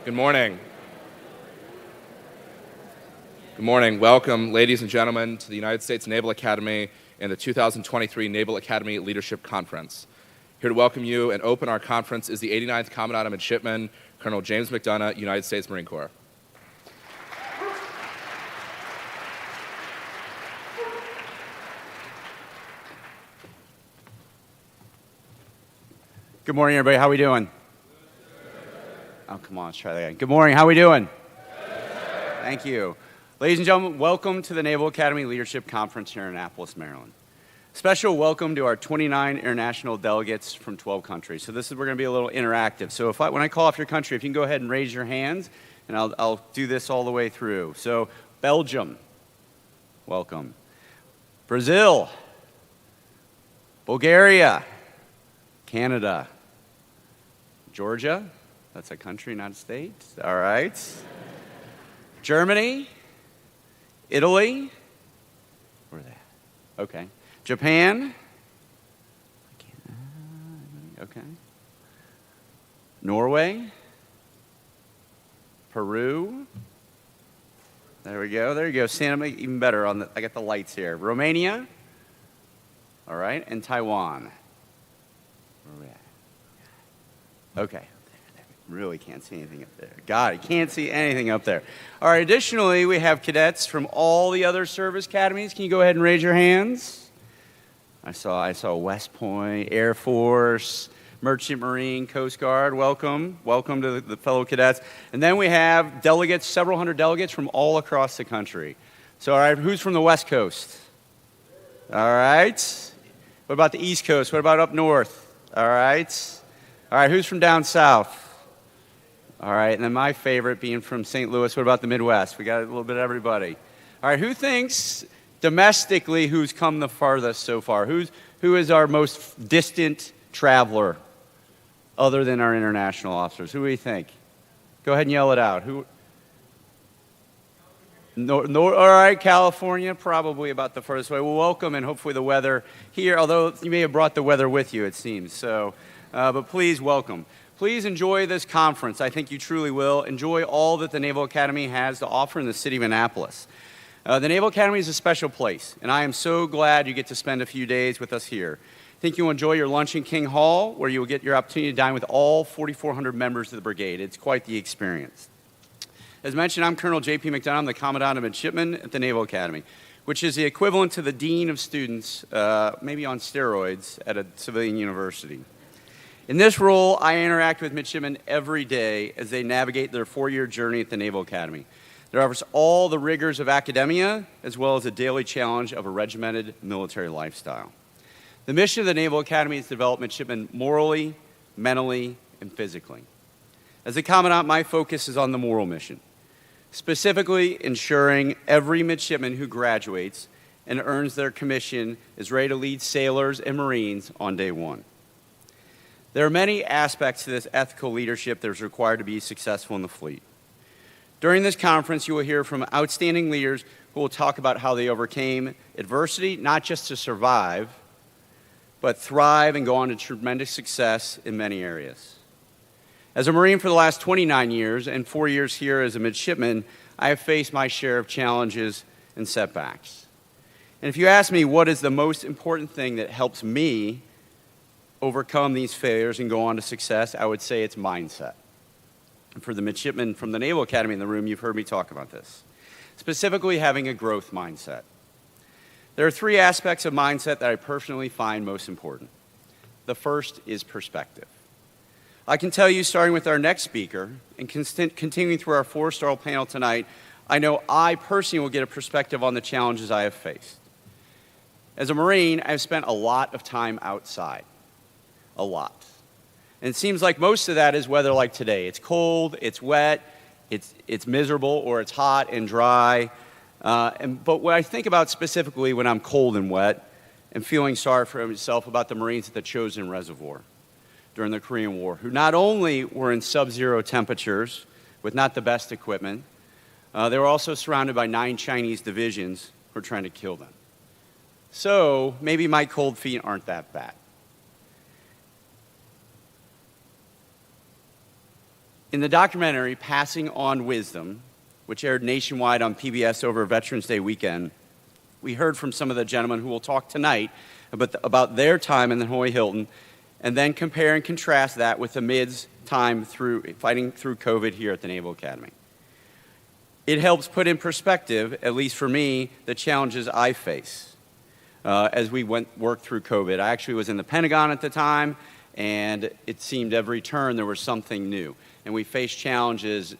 Good morning. Good morning. Welcome, ladies and gentlemen, to the United States Naval Academy and the 2023 Naval Academy Leadership Conference. Here to welcome you and open our conference is the 89th Commandant of Midshipmen, Colonel James McDonough, United States Marine Corps. Good morning, everybody. How we doing? Oh, come on, let's try that again. Good morning. How we doing? Thank you. Ladies and gentlemen, welcome to the Naval Academy Leadership Conference here in Annapolis, Maryland. Special welcome to our 29 international delegates from 12 countries. So we're going to be a little interactive. So when I call off your country, if you can go ahead and raise your hands, and I'll do this all the way through. So Belgium, welcome. Brazil, Bulgaria, Canada, Georgia, that's a country, not a state. All right. Germany, Italy, where are they? Okay. Japan, okay. Norway, Peru, there we go, there you go. Stand up even better I got the lights here. Romania, all right, and Taiwan. Where are we at? Okay. Really can't see anything up there. God, I can't see anything up there. All right, additionally, we have cadets from all the other service academies. Can you go ahead and raise your hands? I saw West Point, Air Force, Merchant Marine, Coast Guard. Welcome. Welcome to the fellow cadets. And then we have delegates, several hundred delegates from all across the country. So, all right, who's from the West Coast? All right. What about the East Coast? What about up north? All right. All right, who's from down south? All right, and then my favorite being from St. Louis, what about the Midwest? We got a little bit of everybody. All right, who thinks domestically who's come the farthest so far? Who is our most distant traveler other than our international officers? Who do you think? Go ahead and yell it out. Who? No, all right, California, probably about the furthest way. Well, welcome, and hopefully the weather here, although you may have brought the weather with you, it seems. So, but please welcome. Please enjoy this conference. I think you truly will. Enjoy all that the Naval Academy has to offer in the city of Annapolis. The Naval Academy is a special place, and I am so glad you get to spend a few days with us here. I think you'll enjoy your lunch in King Hall, where you will get your opportunity to dine with all 4,400 members of the brigade. It's quite the experience. As mentioned, I'm Colonel J.P. McDonough. I'm the Commandant of Midshipmen at the Naval Academy, which is the equivalent to the Dean of Students, maybe on steroids, at a civilian university. In this role, I interact with midshipmen every day as they navigate their 4-year journey at the Naval Academy. There offers all the rigors of academia, as well as the daily challenge of a regimented military lifestyle. The mission of the Naval Academy is to develop midshipmen morally, mentally, and physically. As a Commandant, my focus is on the moral mission, specifically ensuring every midshipman who graduates and earns their commission is ready to lead sailors and Marines on day one. There are many aspects to this ethical leadership that is required to be successful in the fleet. During this conference, you will hear from outstanding leaders who will talk about how they overcame adversity, not just to survive, but thrive and go on to tremendous success in many areas. As a Marine for the last 29 years and 4 years here as a midshipman, I have faced my share of challenges and setbacks. And if you ask me what is the most important thing that helps me overcome these failures and go on to success, I would say it's mindset. And for the midshipmen from the Naval Academy in the room, you've heard me talk about this. Specifically, having a growth mindset. There are 3 aspects of mindset that I personally find most important. The first is perspective. I can tell you, starting with our next speaker and continuing through our 4-star panel tonight, I know I personally will get a perspective on the challenges I have faced. As a Marine, I've spent a lot of time outside. A lot. And it seems like most of that is weather like today. It's cold, it's wet, it's miserable, or it's hot and dry. But what I think about specifically when I'm cold and wet and feeling sorry for myself about the Marines at the Chosin Reservoir during the Korean War, who not only were in sub-zero temperatures with not the best equipment, they were also surrounded by 9 Chinese divisions who were trying to kill them. So maybe my cold feet aren't that bad. In the documentary, Passing On Wisdom, which aired nationwide on PBS over Veterans Day weekend, we heard from some of the gentlemen who will talk tonight about their time in the Hanoi Hilton, and then compare and contrast that with the MID's time fighting through COVID here at the Naval Academy. It helps put in perspective, at least for me, the challenges I face as we worked through COVID. I actually was in the Pentagon at the time, and it seemed every turn there was something new. And we faced challenges,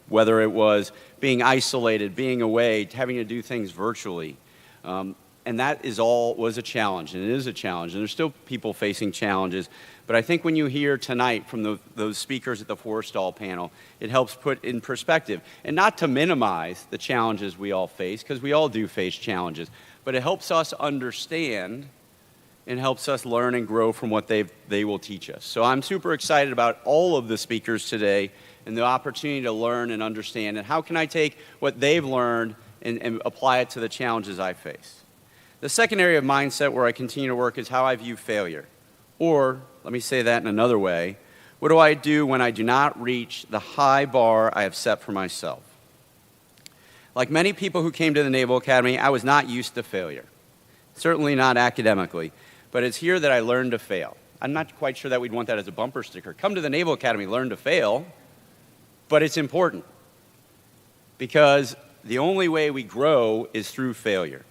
whether it was being isolated, being away, having to do things virtually. And that was a challenge, and it is a challenge. And there's still people facing challenges. But I think when you hear tonight from those speakers at the Forstall panel, it helps put in perspective. And not to minimize the challenges we all face, because we all do face challenges, but it helps us understand and helps us learn and grow from what they will teach us. So I'm super excited about all of the speakers today and the opportunity to learn and understand. And how can I take what they've learned and apply it to the challenges I face? The second area of mindset where I continue to work is how I view failure. Or, let me say that in another way, what do I do when I do not reach the high bar I have set for myself? Like many people who came to the Naval Academy, I was not used to failure. Certainly not academically, but it's here that I learned to fail. I'm not quite sure that we'd want that as a bumper sticker. Come to the Naval Academy, learn to fail, but it's important because the only way we grow is through failure.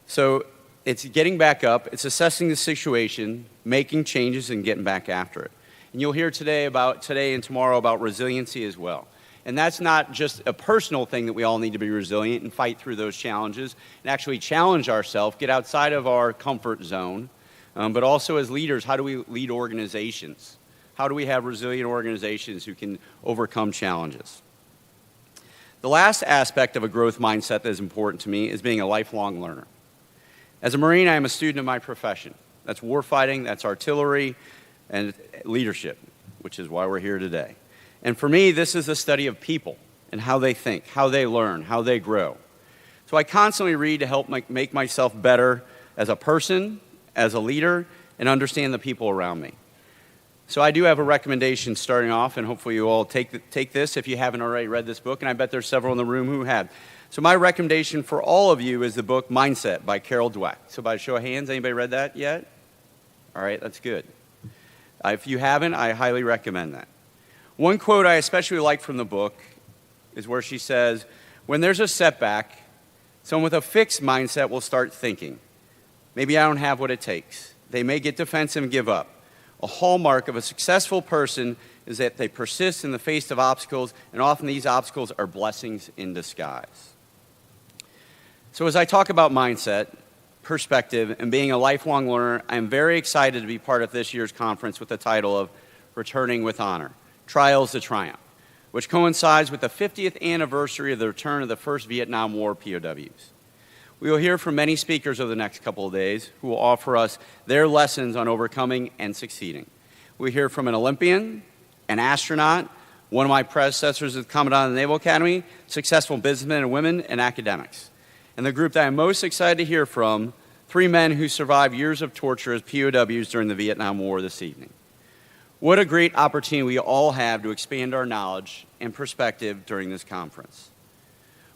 So it's getting back up, it's assessing the situation, making changes, and getting back after it. And you'll hear today and tomorrow about resiliency as well. And that's not just a personal thing that we all need to be resilient and fight through those challenges and actually challenge ourselves, get outside of our comfort zone, but also as leaders, how do we lead organizations? How do we have resilient organizations who can overcome challenges? The last aspect of a growth mindset that is important to me is being a lifelong learner. As a Marine, I am a student of my profession. That's warfighting, that's artillery, and leadership, which is why we're here today. And for me, this is a study of people and how they think, how they learn, how they grow. So I constantly read to help make myself better as a person, as a leader, and understand the people around me. So I do have a recommendation starting off, and hopefully you all take this if you haven't already read this book, and I bet there's several in the room who have. So my recommendation for all of you is the book Mindset by Carol Dweck. So by show of hands, anybody read that yet? All right, that's good. If you haven't, I highly recommend that. One quote I especially like from the book is where she says, when there's a setback, someone with a fixed mindset will start thinking, maybe I don't have what it takes. They may get defensive and give up. A hallmark of a successful person is that they persist in the face of obstacles, and often these obstacles are blessings in disguise. So as I talk about mindset, perspective, and being a lifelong learner, I'm very excited to be part of this year's conference with the title of Returning with Honor, Trials to Triumph, which coincides with the 50th anniversary of the return of the first Vietnam War POWs. We will hear from many speakers over the next couple of days who will offer us their lessons on overcoming and succeeding. We'll hear from an Olympian, an astronaut, one of my predecessors as Commandant of the Naval Academy, successful businessmen and women, and academics. And the group that I'm most excited to hear from, 3 men who survived years of torture as POWs during the Vietnam War this evening. What a great opportunity we all have to expand our knowledge and perspective during this conference.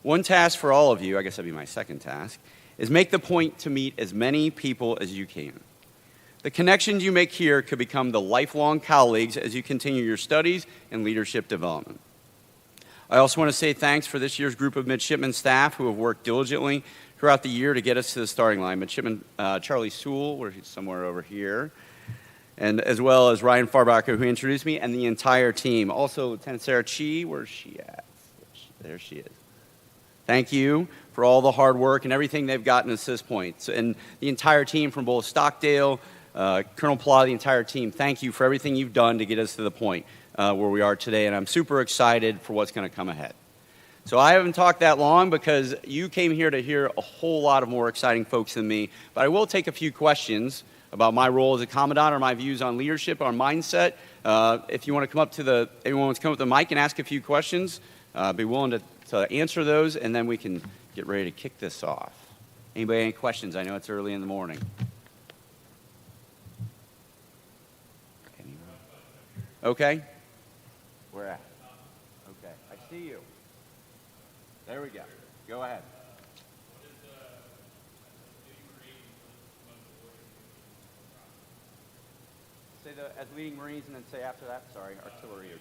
One task for all of you, I guess that'd be my second task, is make the point to meet as many people as you can. The connections you make here could become the lifelong colleagues as you continue your studies and leadership development. I also want to say thanks for this year's group of midshipmen staff who have worked diligently throughout the year to get us to the starting line. Midshipman Charlie Sewell, where he's somewhere over here, and as well as Ryan Farbacher, who introduced me, and the entire team. Also, Lieutenant Sarah Chi, where's she at? There she is. Thank you for all the hard work and everything they've gotten us to this point. And the entire team from both Stockdale, Colonel Pla, the entire team, thank you for everything you've done to get us to the point where we are today, and I'm super excited for what's going to come ahead. So I haven't talked that long because you came here to hear a whole lot of more exciting folks than me, but I will take a few questions about my role as a Commandant or my views on leadership, on mindset. If you want to come up to anyone wants to come up to the mic and ask a few questions, be willing to answer those, and then we can get ready to kick this off. Anybody any questions? I know it's early in the morning. Okay. Where at? Okay, I see you. There we go. Go ahead. Say as leading Marines, and then say after that, sorry, artillery.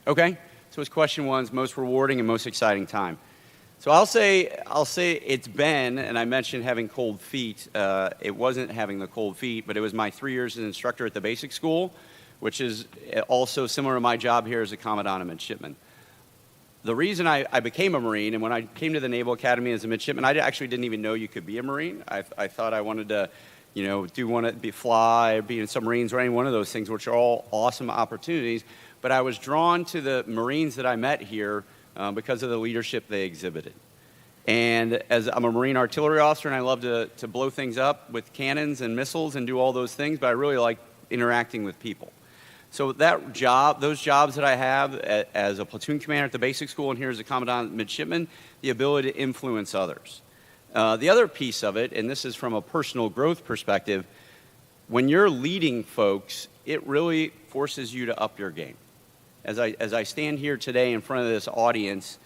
Okay, so his question was most rewarding and most exciting time. So I'll say it's been, and I mentioned having cold feet. It wasn't having the cold feet, but it was my 3 years as an instructor at the basic school, which is also similar to my job here as a Commandant and Midshipman. The reason I became a Marine, and when I came to the Naval Academy as a midshipman, I actually didn't even know you could be a Marine. I thought I wanted to, fly, be in submarines, or any one of those things, which are all awesome opportunities. But I was drawn to the Marines that I met here because of the leadership they exhibited. And as I'm a Marine artillery officer, and I love to blow things up with cannons and missiles and do all those things, but I really like interacting with people. So those jobs that I have as a platoon commander at the basic school and here as a Commandant midshipman, the ability to influence others. The other piece of it, and this is from a personal growth perspective, when you're leading folks, it really forces you to up your game. As I stand here today in front of this audience,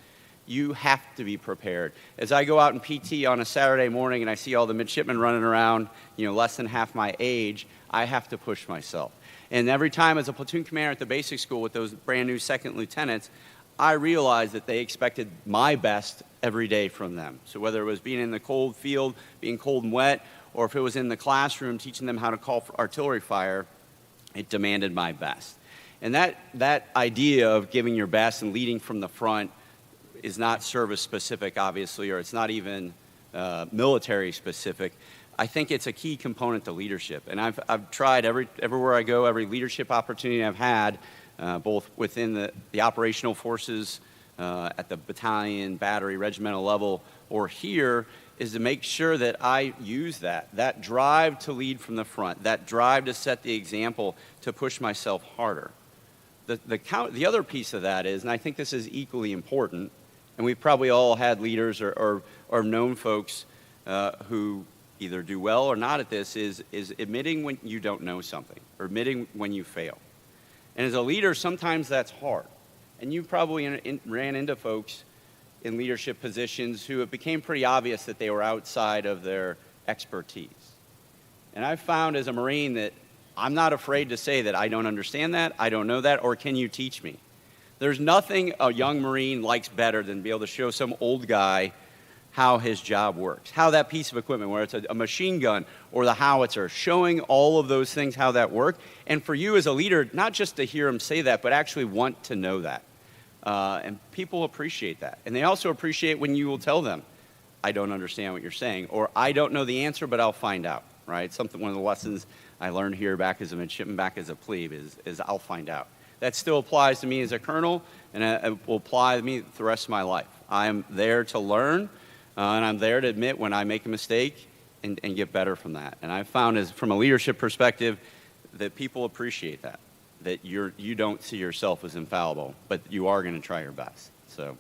you have to be prepared. As I go out in PT on a Saturday morning and I see all the midshipmen running around, less than half my age, I have to push myself. And every time as a platoon commander at the basic school with those brand new second lieutenants, I realized that they expected my best every day from them. So whether it was being in the cold field, being cold and wet, or if it was in the classroom teaching them how to call for artillery fire, it demanded my best. And that idea of giving your best and leading from the front is not service specific, obviously, or it's not even military specific. I think it's a key component to leadership. And I've tried everywhere I go, every leadership opportunity I've had, both within the operational forces at the battalion, battery, regimental level, or here, is to make sure that I use that drive to lead from the front, that drive to set the example, to push myself harder. The other piece of that is, and I think this is equally important, and we've probably all had leaders or known folks who either do well or not at this, is admitting when you don't know something, or admitting when you fail. And as a leader, sometimes that's hard. And you probably ran into folks in leadership positions who it became pretty obvious that they were outside of their expertise. And I've found as a Marine that I'm not afraid to say that I don't understand that, I don't know that, or can you teach me? There's nothing a young Marine likes better than be able to show some old guy how his job works, how that piece of equipment, whether it's a machine gun or the howitzer, showing all of those things, how that work. And for you as a leader, not just to hear him say that, but actually want to know that. And people appreciate that. And they also appreciate when you will tell them, I don't understand what you're saying, or I don't know the answer, but I'll find out, right? One of the lessons I learned here back as a midshipman, back as a plebe, is I'll find out. That still applies to me as a colonel, and it will apply to me the rest of my life. I'm there to learn, and I'm there to admit when I make a mistake and get better from that. And I've found, from a leadership perspective, that people appreciate that you don't see yourself as infallible, but you are going to try your best. So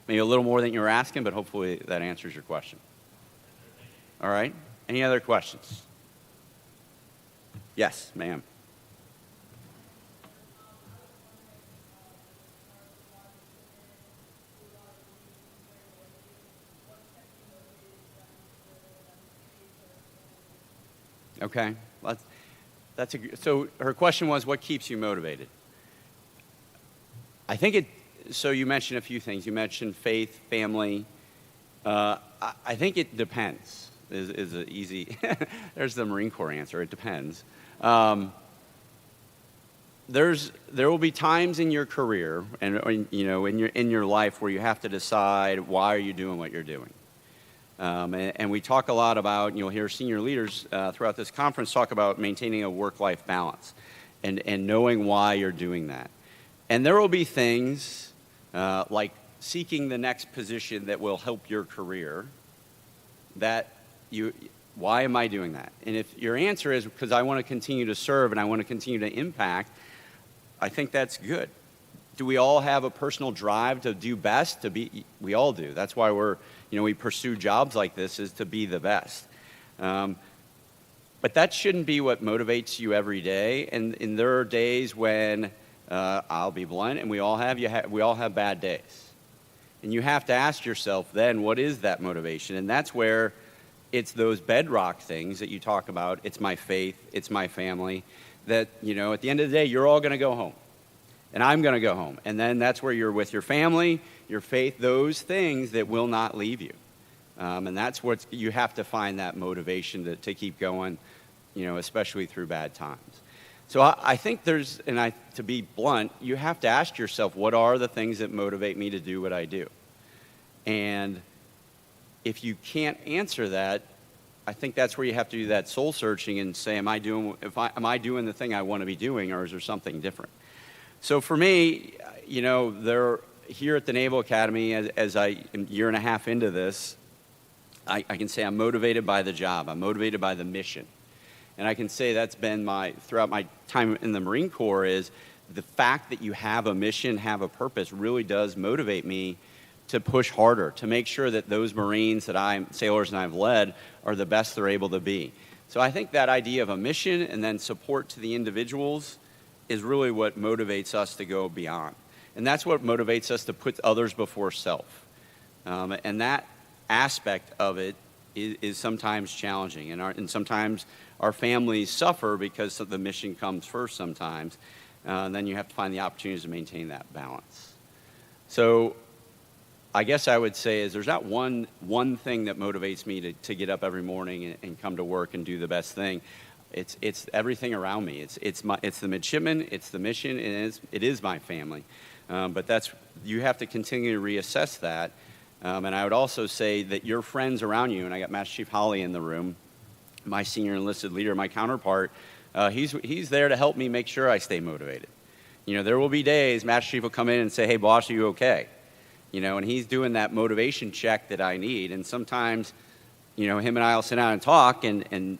maybe a little more than you were asking, but hopefully that answers your question. All right. Any other questions? Yes, ma'am. Okay. So her question was, what keeps you motivated? I think so you mentioned a few things. You mentioned faith, family. I think it depends is an easy, there's the Marine Corps answer, it depends. There will be times in your career and in your life where you have to decide why are you doing what you're doing. And we talk a lot about, you'll hear senior leaders throughout this conference talk about maintaining a work-life balance and knowing why you're doing that. And there will be things like seeking the next position that will help your career why am I doing that? And if your answer is because I want to continue to serve and I want to continue to impact, I think that's good. Do we all have a personal drive to do best? We all do. That's why we pursue jobs like this, is to be the best. But that shouldn't be what motivates you every day. And there are days when, I'll be blunt, and we all have bad days. And you have to ask yourself then, what is that motivation? And that's where it's those bedrock things that you talk about. It's my faith, it's my family, that, at the end of the day, you're all going to go home. And I'm going to go home. And then that's where you're with your family, your faith, those things that will not leave you. And that's what you have to find, that motivation to keep going, especially through bad times. So I think to be blunt, you have to ask yourself, what are the things that motivate me to do what I do? And if you can't answer that, I think that's where you have to do that soul searching and say, am I doing the thing I want to be doing, or is there something different? So for me, here at the Naval Academy, as I am a year and a half into this, I can say I'm motivated by the job. I'm motivated by the mission. And I can say that's been throughout my time in the Marine Corps, is the fact that you have a mission, have a purpose, really does motivate me to push harder, to make sure that those Marines sailors and I've led are the best they're able to be. So I think that idea of a mission and then support to the individuals is really what motivates us to go beyond. And that's what motivates us to put others before self. And that aspect of it is sometimes challenging. And sometimes our families suffer because the mission comes first sometimes. And then you have to find the opportunities to maintain that balance. So I guess I would say there's not one thing that motivates me to get up every morning and come to work and do the best thing. It's everything around me. It's the midshipmen, it's the mission, and it is my family. But you have to continue to reassess that. And I would also say that your friends around you, and I got Master Chief Holly in the room, my senior enlisted leader, my counterpart, he's there to help me make sure I stay motivated. There will be days Master Chief will come in and say, hey, boss, are you okay? And he's doing that motivation check that I need. And sometimes, him and I will sit down and talk and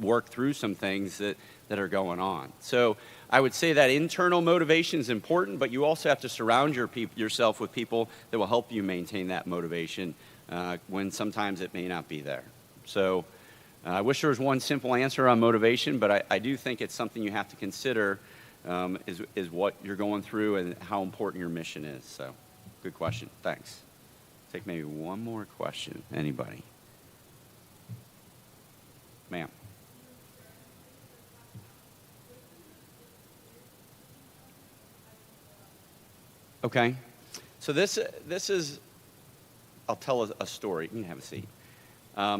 work through some things that are going on. So I would say that internal motivation is important, but you also have to surround yourself with people that will help you maintain that motivation when sometimes it may not be there. So I wish there was one simple answer on motivation, but I do think it's something you have to consider is what you're going through and how important your mission is. So good question. Thanks. Take maybe one more question. Anybody? Ma'am. Okay. So this is, I'll tell a story. You can have a seat.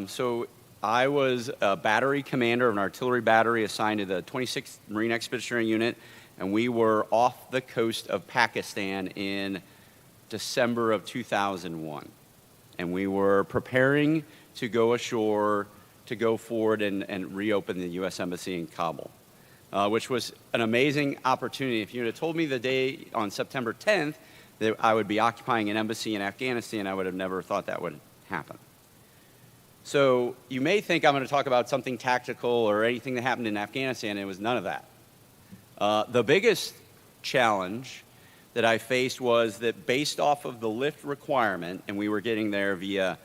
So I was a battery commander of an artillery battery assigned to the 26th Marine Expeditionary Unit, and we were off the coast of Pakistan in December of 2001. And we were preparing to go ashore to go forward and reopen the U.S. Embassy in Kabul, which was an amazing opportunity. If you had told me the day on September 10th that I would be occupying an embassy in Afghanistan, I would have never thought that would happen. So you may think I'm going to talk about something tactical or anything that happened in Afghanistan, and it was none of that. The biggest challenge that I faced was that based off of the lift requirement, and we were getting there via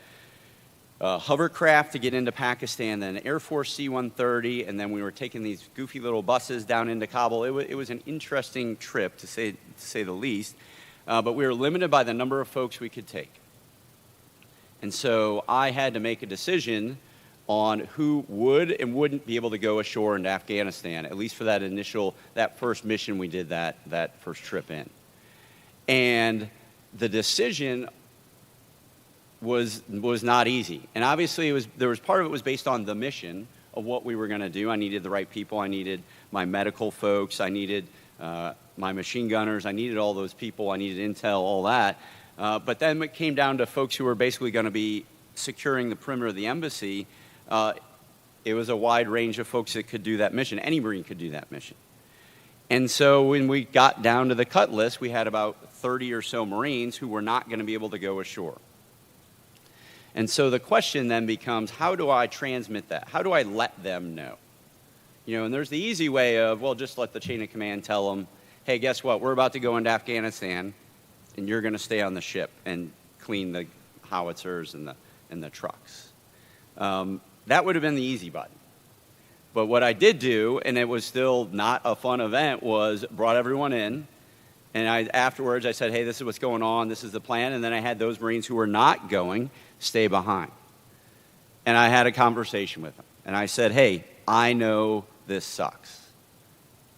hovercraft to get into Pakistan, then Air Force C-130, and then we were taking these goofy little buses down into Kabul. It was an interesting trip, to say the least, but we were limited by the number of folks we could take. And so I had to make a decision on who would and wouldn't be able to go ashore into Afghanistan, at least for that first mission we did that first trip in. And the decision was not easy. And obviously there was part of it was based on the mission of what we were going to do. I needed the right people. I needed my medical folks. I needed my machine gunners. I needed all those people. I needed intel, all that. But then it came down to folks who were basically going to be securing the perimeter of the embassy. It was a wide range of folks that could do that mission. Any Marine could do that mission. And so when we got down to the cut list, we had about 30 or so Marines who were not going to be able to go ashore. And so the question then becomes, how do I transmit that? How do I let them know? And there's the easy way of, well, just let the chain of command tell them, hey, guess what? We're about to go into Afghanistan, and you're going to stay on the ship and clean the howitzers and the trucks. That would have been the easy button. But what I did do, and it was still not a fun event, was brought everyone in. And afterwards, I said, hey, this is what's going on. This is the plan. And then I had those Marines who were not going stay behind. And I had a conversation with them. And I said, hey, I know this sucks.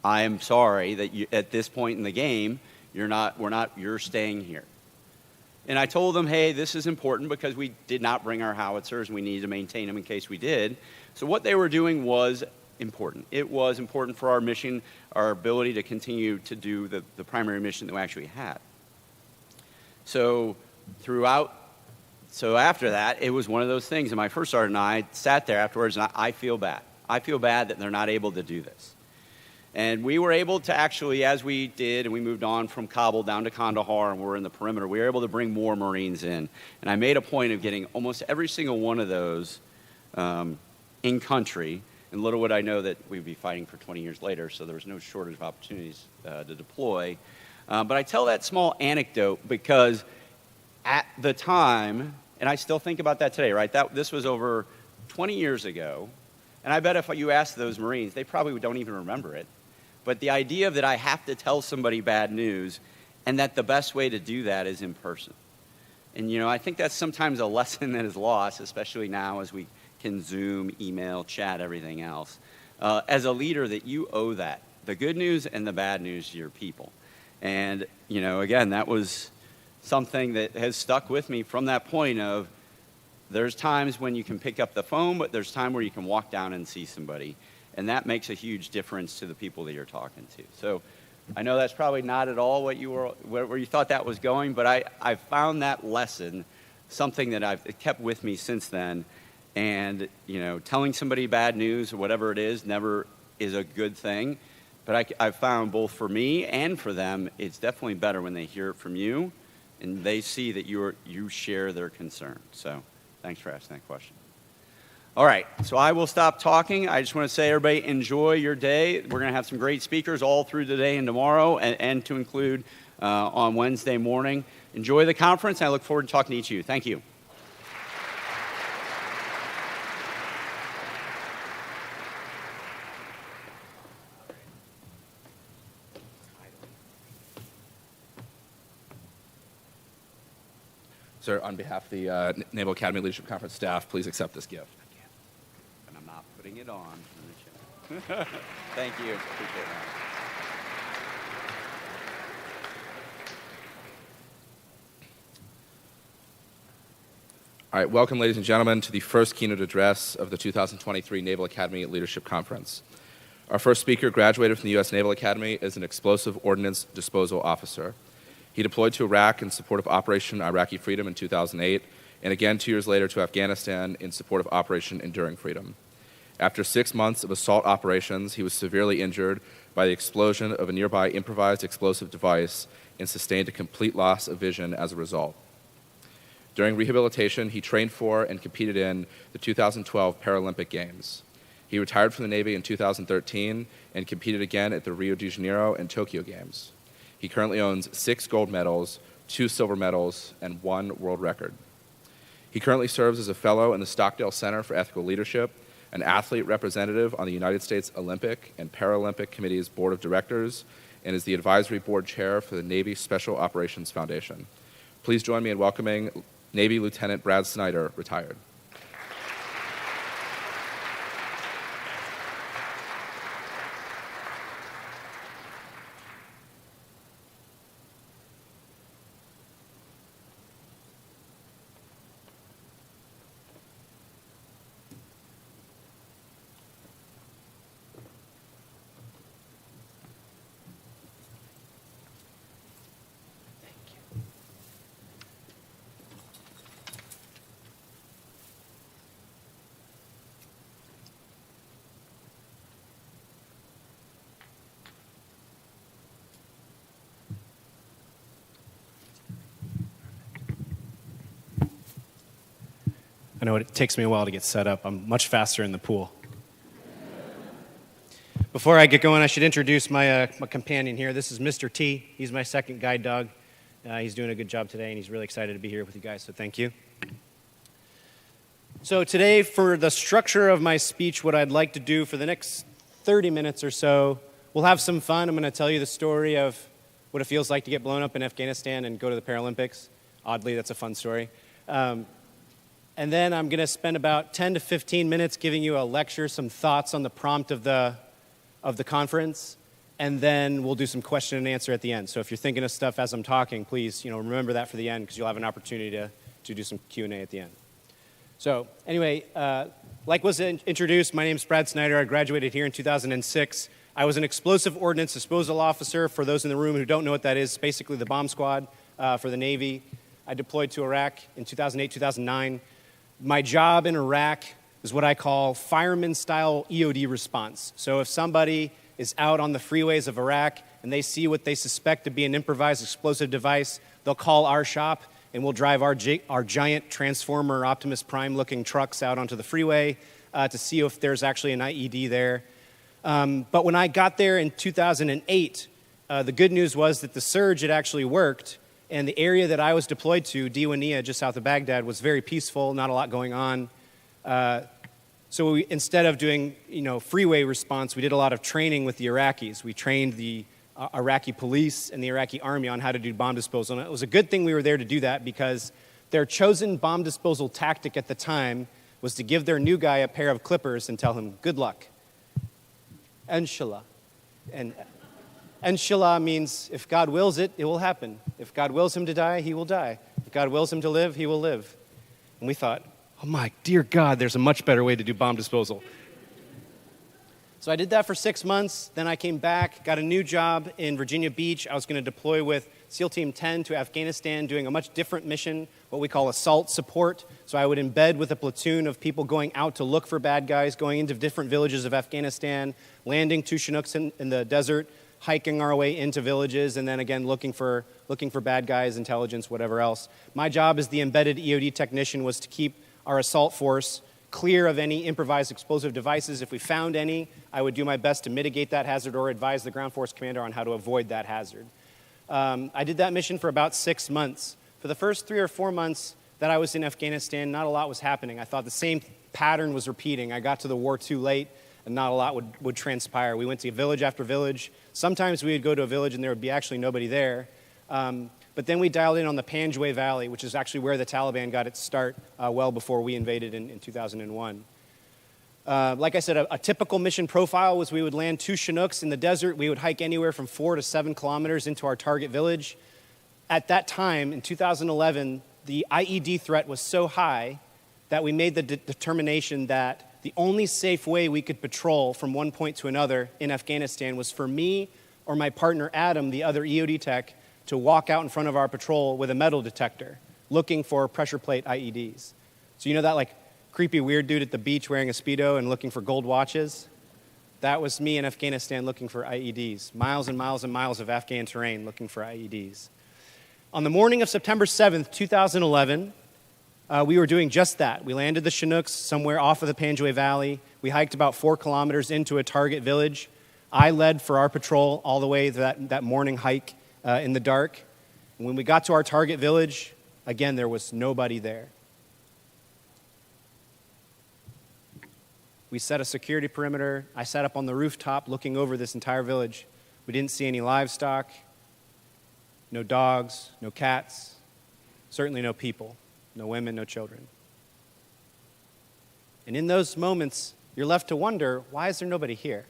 I am sorry that at this point in the game, you're staying here. And I told them, hey, this is important because we did not bring our howitzers and we needed to maintain them in case we did. So what they were doing was important. It was important for our mission, our ability to continue to do the primary mission that we actually had. So after that, it was one of those things. And my first sergeant and I sat there afterwards, and I feel bad. I feel bad that they're not able to do this. And we were able to actually, as we did, and we moved on from Kabul down to Kandahar, and we're in the perimeter, we were able to bring more Marines in. And I made a point of getting almost every single one of those in country. And little would I know that we'd be fighting for 20 years later, so there was no shortage of opportunities to deploy. But I tell that small anecdote because at the time, and I still think about that today, right? This was over 20 years ago. And I bet if you ask those Marines, they probably don't even remember it. But the idea that I have to tell somebody bad news and that the best way to do that is in person. And, I think that's sometimes a lesson that is lost, especially now as we can Zoom, email, chat, everything else. As a leader, that you owe that, the good news and the bad news to your people. And, again, that was something that has stuck with me from that point of there's times when you can pick up the phone, but there's time where you can walk down and see somebody. And that makes a huge difference to the people that you're talking to. So I know that's probably not at all where you thought that was going, but I found that lesson something that I've kept with me since then. And, telling somebody bad news or whatever it is never is a good thing. But I've found both for me and for them, it's definitely better when they hear it from you and they see that you share their concern. So thanks for asking that question. All right, so I will stop talking. I just want to say, everybody, enjoy your day. We're going to have some great speakers all through today and tomorrow, and to include on Wednesday morning. Enjoy the conference, and I look forward to talking to each of you. Thank you. Sir, on behalf of the Naval Academy Leadership Conference staff, please accept this gift. And I'm not putting it on. Thank you. Appreciate that. All right, welcome, ladies and gentlemen, to the first keynote address of the 2023 Naval Academy Leadership Conference. Our first speaker graduated from the U.S. Naval Academy as an explosive ordnance disposal officer. He deployed to Iraq in support of Operation Iraqi Freedom in 2008, and again 2 years later to Afghanistan in support of Operation Enduring Freedom. After 6 months of assault operations, he was severely injured by the explosion of a nearby improvised explosive device and sustained a complete loss of vision as a result. During rehabilitation, he trained for and competed in the 2012 Paralympic Games. He retired from the Navy in 2013 and competed again at the Rio de Janeiro and Tokyo Games. He currently owns 6 gold medals, 2 silver medals, and 1 world record. He currently serves as a fellow in the Stockdale Center for Ethical Leadership, an athlete representative on the United States Olympic and Paralympic Committee's Board of Directors, and is the advisory board chair for the Navy Special Operations Foundation. Please join me in welcoming Navy Lieutenant Brad Snyder, retired. I know it takes me a while to get set up. I'm much faster in the pool. Before I get going, I should introduce my companion here. This is Mr. T. He's my second guide dog. He's doing a good job today, and he's really excited to be here with you guys, so thank you. So today, for the structure of my speech, what I'd like to do for the next 30 minutes or so, we'll have some fun. I'm going to tell you the story of what it feels like to get blown up in Afghanistan and go to the Paralympics. Oddly, that's a fun story. And then I'm going to spend about 10 to 15 minutes giving you a lecture, some thoughts on the prompt of the conference, and then we'll do some question and answer at the end. So if you're thinking of stuff as I'm talking, please remember that for the end, because you'll have an opportunity to do some Q&A at the end. So anyway, like was introduced, my name's Brad Snyder. I graduated here in 2006. I was an explosive ordnance disposal officer. For those in the room who don't know what that is, basically the bomb squad for the Navy. I deployed to Iraq in 2008, 2009. My job in Iraq is what I call fireman-style EOD response. So if somebody is out on the freeways of Iraq and they see what they suspect to be an improvised explosive device, they'll call our shop and we'll drive our giant Transformer Optimus Prime-looking trucks out onto the freeway to see if there's actually an IED there. But when I got there in 2008, the good news was that the surge had actually worked, and the area that I was deployed to, Diwania, just south of Baghdad, was very peaceful, not a lot going on. So instead of doing freeway response, we did a lot of training with the Iraqis. We trained the Iraqi police and the Iraqi army on how to do bomb disposal. And it was a good thing we were there to do that, because their chosen bomb disposal tactic at the time was to give their new guy a pair of clippers and tell him, good luck. Inshallah. And Inshallah means if God wills it, it will happen. If God wills him to die, he will die. If God wills him to live, he will live. And we thought, oh my dear God, there's a much better way to do bomb disposal. So I did that for 6 months. Then I came back, got a new job in Virginia Beach. I was going to deploy with SEAL Team 10 to Afghanistan, doing a much different mission, what we call assault support. So I would embed with a platoon of people going out to look for bad guys, going into different villages of Afghanistan, landing 2 Chinooks in the desert, hiking our way into villages, and then again looking for bad guys, intelligence, whatever else. My job as the embedded EOD technician was to keep our assault force clear of any improvised explosive devices. If we found any, I would do my best to mitigate that hazard or advise the ground force commander on how to avoid that hazard. I did that mission for about 6 months. For the first 3 or 4 months that I was in Afghanistan, not a lot was happening. I thought the same pattern was repeating. I got to the war too late, and not a lot would transpire. We went to village after village. Sometimes we would go to a village and there would be actually nobody there. But then we dialed in on the Panjway Valley, which is actually where the Taliban got its start well before we invaded in 2001. Like I said, a typical mission profile was we would land 2 Chinooks in the desert. We would hike anywhere from 4 to 7 kilometers into our target village. At that time, in 2011, the IED threat was so high that we made the determination that the only safe way we could patrol from one point to another in Afghanistan was for me or my partner Adam, the other EOD tech, to walk out in front of our patrol with a metal detector, looking for pressure plate IEDs. So you know that creepy weird dude at the beach wearing a Speedo and looking for gold watches? That was me in Afghanistan looking for IEDs. Miles and miles and miles of Afghan terrain looking for IEDs. On the morning of September 7th, 2011, we were doing just that. We landed the Chinooks somewhere off of the Panjway Valley. We hiked about 4 kilometers into a target village. I led for our patrol all the way to that morning hike in the dark. And when we got to our target village, again, there was nobody there. We set a security perimeter. I sat up on the rooftop looking over this entire village. We didn't see any livestock, no dogs, no cats, certainly no people, no women, no children. And in those moments, you're left to wonder, why is there nobody here?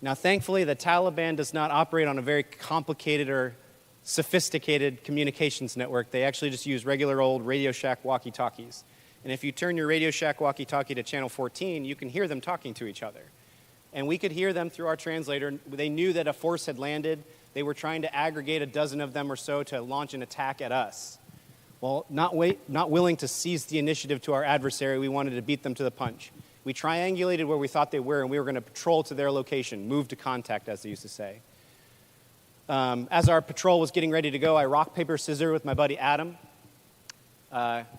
Now, thankfully, the Taliban does not operate on a very complicated or sophisticated communications network. They actually just use regular old Radio Shack walkie-talkies. And if you turn your Radio Shack walkie-talkie to channel 14, you can hear them talking to each other. And we could hear them through our translator. They knew that a force had landed. They were trying to aggregate a dozen of them or so to launch an attack at us. Well, not willing to seize the initiative to our adversary, we wanted to beat them to the punch. We triangulated where we thought they were, and we were going to patrol to their location, move to contact, as they used to say. As our patrol was getting ready to go, I rock, paper, scissors with my buddy Adam.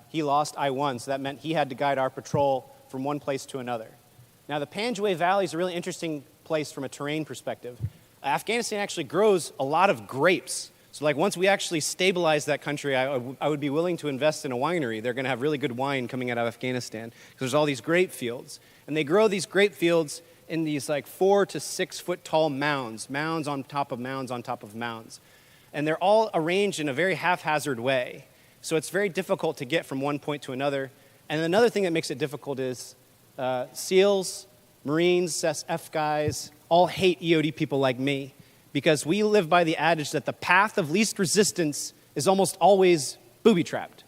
He lost, I won, so that meant he had to guide our patrol from one place to another. Now, the Panjway Valley is a really interesting place from a terrain perspective. Afghanistan actually grows a lot of grapes. So like once we actually stabilize that country, I would be willing to invest in a winery. They're going to have really good wine coming out of Afghanistan because there's all these grape fields. And they grow these grape fields in these like 4 to 6 foot tall mounds on top of mounds on top of mounds. And they're all arranged in a very haphazard way. So it's very difficult to get from one point to another. And another thing that makes it difficult is SEALs, Marines, SF guys, all hate EOD people like me because we live by the adage that the path of least resistance is almost always booby-trapped.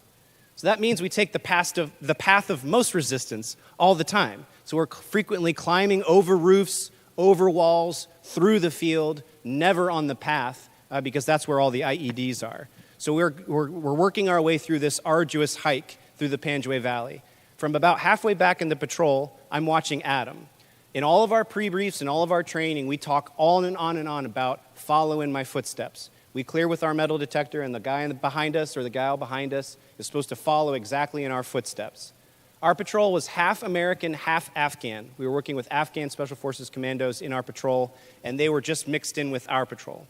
So that means we take the path of most resistance all the time. So we're frequently climbing over roofs, over walls, through the field, never on the path because that's where all the IEDs are. So we're working our way through this arduous hike through the Panjwai Valley. From about halfway back in the patrol, I'm watching Adam. In all of our pre-briefs and all of our training, we talk on and on about follow in my footsteps. We clear with our metal detector, and the guy behind us or the gal behind us is supposed to follow exactly in our footsteps. Our patrol was half American, half Afghan. We were working with Afghan Special Forces commandos in our patrol, and they were just mixed in with our patrol.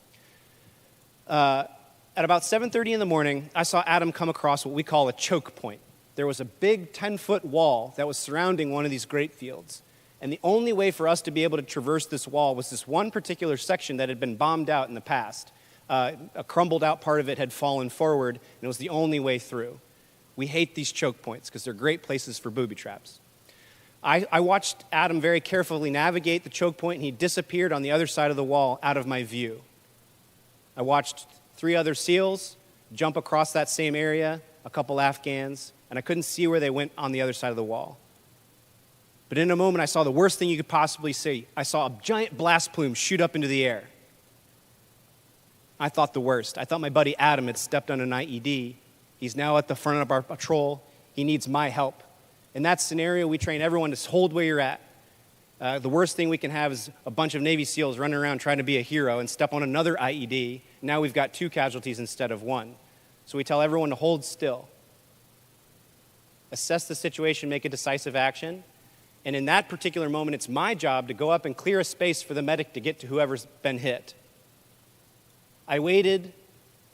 At about 7:30 in the morning, I saw Adam come across what we call a choke point. There was a big 10-foot wall that was surrounding one of these grape fields. And the only way for us to be able to traverse this wall was this one particular section that had been bombed out in the past. A crumbled out part of it had fallen forward, and it was the only way through. We hate these choke points because they're great places for booby traps. I watched Adam very carefully navigate the choke point, and he disappeared on the other side of the wall out of my view. I watched 3 other SEALs jump across that same area, a couple Afghans, and I couldn't see where they went on the other side of the wall. But in a moment, I saw the worst thing you could possibly see. I saw a giant blast plume shoot up into the air. I thought the worst. I thought my buddy Adam had stepped on an IED. He's now at the front of our patrol. He needs my help. In that scenario, we train everyone to hold where you're at. The worst thing we can have is a bunch of Navy SEALs running around trying to be a hero and step on another IED. Now we've got 2 casualties instead of 1. So we tell everyone to hold still. Assess the situation, make a decisive action. And in that particular moment, it's my job to go up and clear a space for the medic to get to whoever's been hit. I waited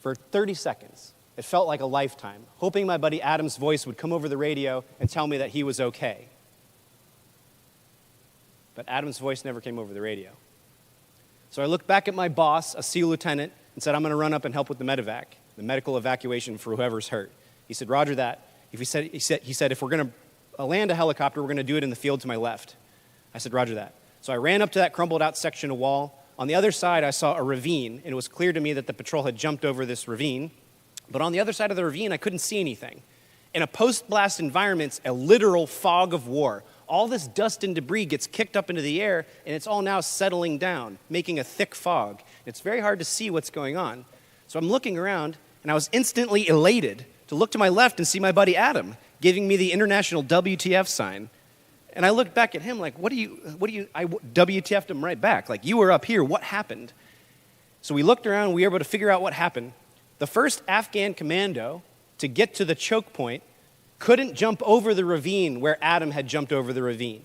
for 30 seconds. It felt like a lifetime, hoping my buddy Adam's voice would come over the radio and tell me that he was okay. But Adam's voice never came over the radio. So I looked back at my boss, a SEAL lieutenant, and said, I'm going to run up and help with the medevac, the medical evacuation for whoever's hurt. He said, Roger that. He said, if we're going to land a helicopter, we're going to do it in the field to my left. I said, Roger that. So I ran up to that crumbled out section of wall. On the other side, I saw a ravine, and it was clear to me that the patrol had jumped over this ravine. But on the other side of the ravine, I couldn't see anything. In a post-blast environment, it's a literal fog of war. All this dust and debris gets kicked up into the air, and it's all now settling down, making a thick fog. It's very hard to see what's going on. So I'm looking around, and I was instantly elated to look to my left and see my buddy Adam giving me the international WTF sign. And I looked back at him like, I WTF'd him right back. Like, you were up here, what happened? So we looked around, and we were able to figure out what happened. The first Afghan commando to get to the choke point couldn't jump over the ravine where Adam had jumped over the ravine.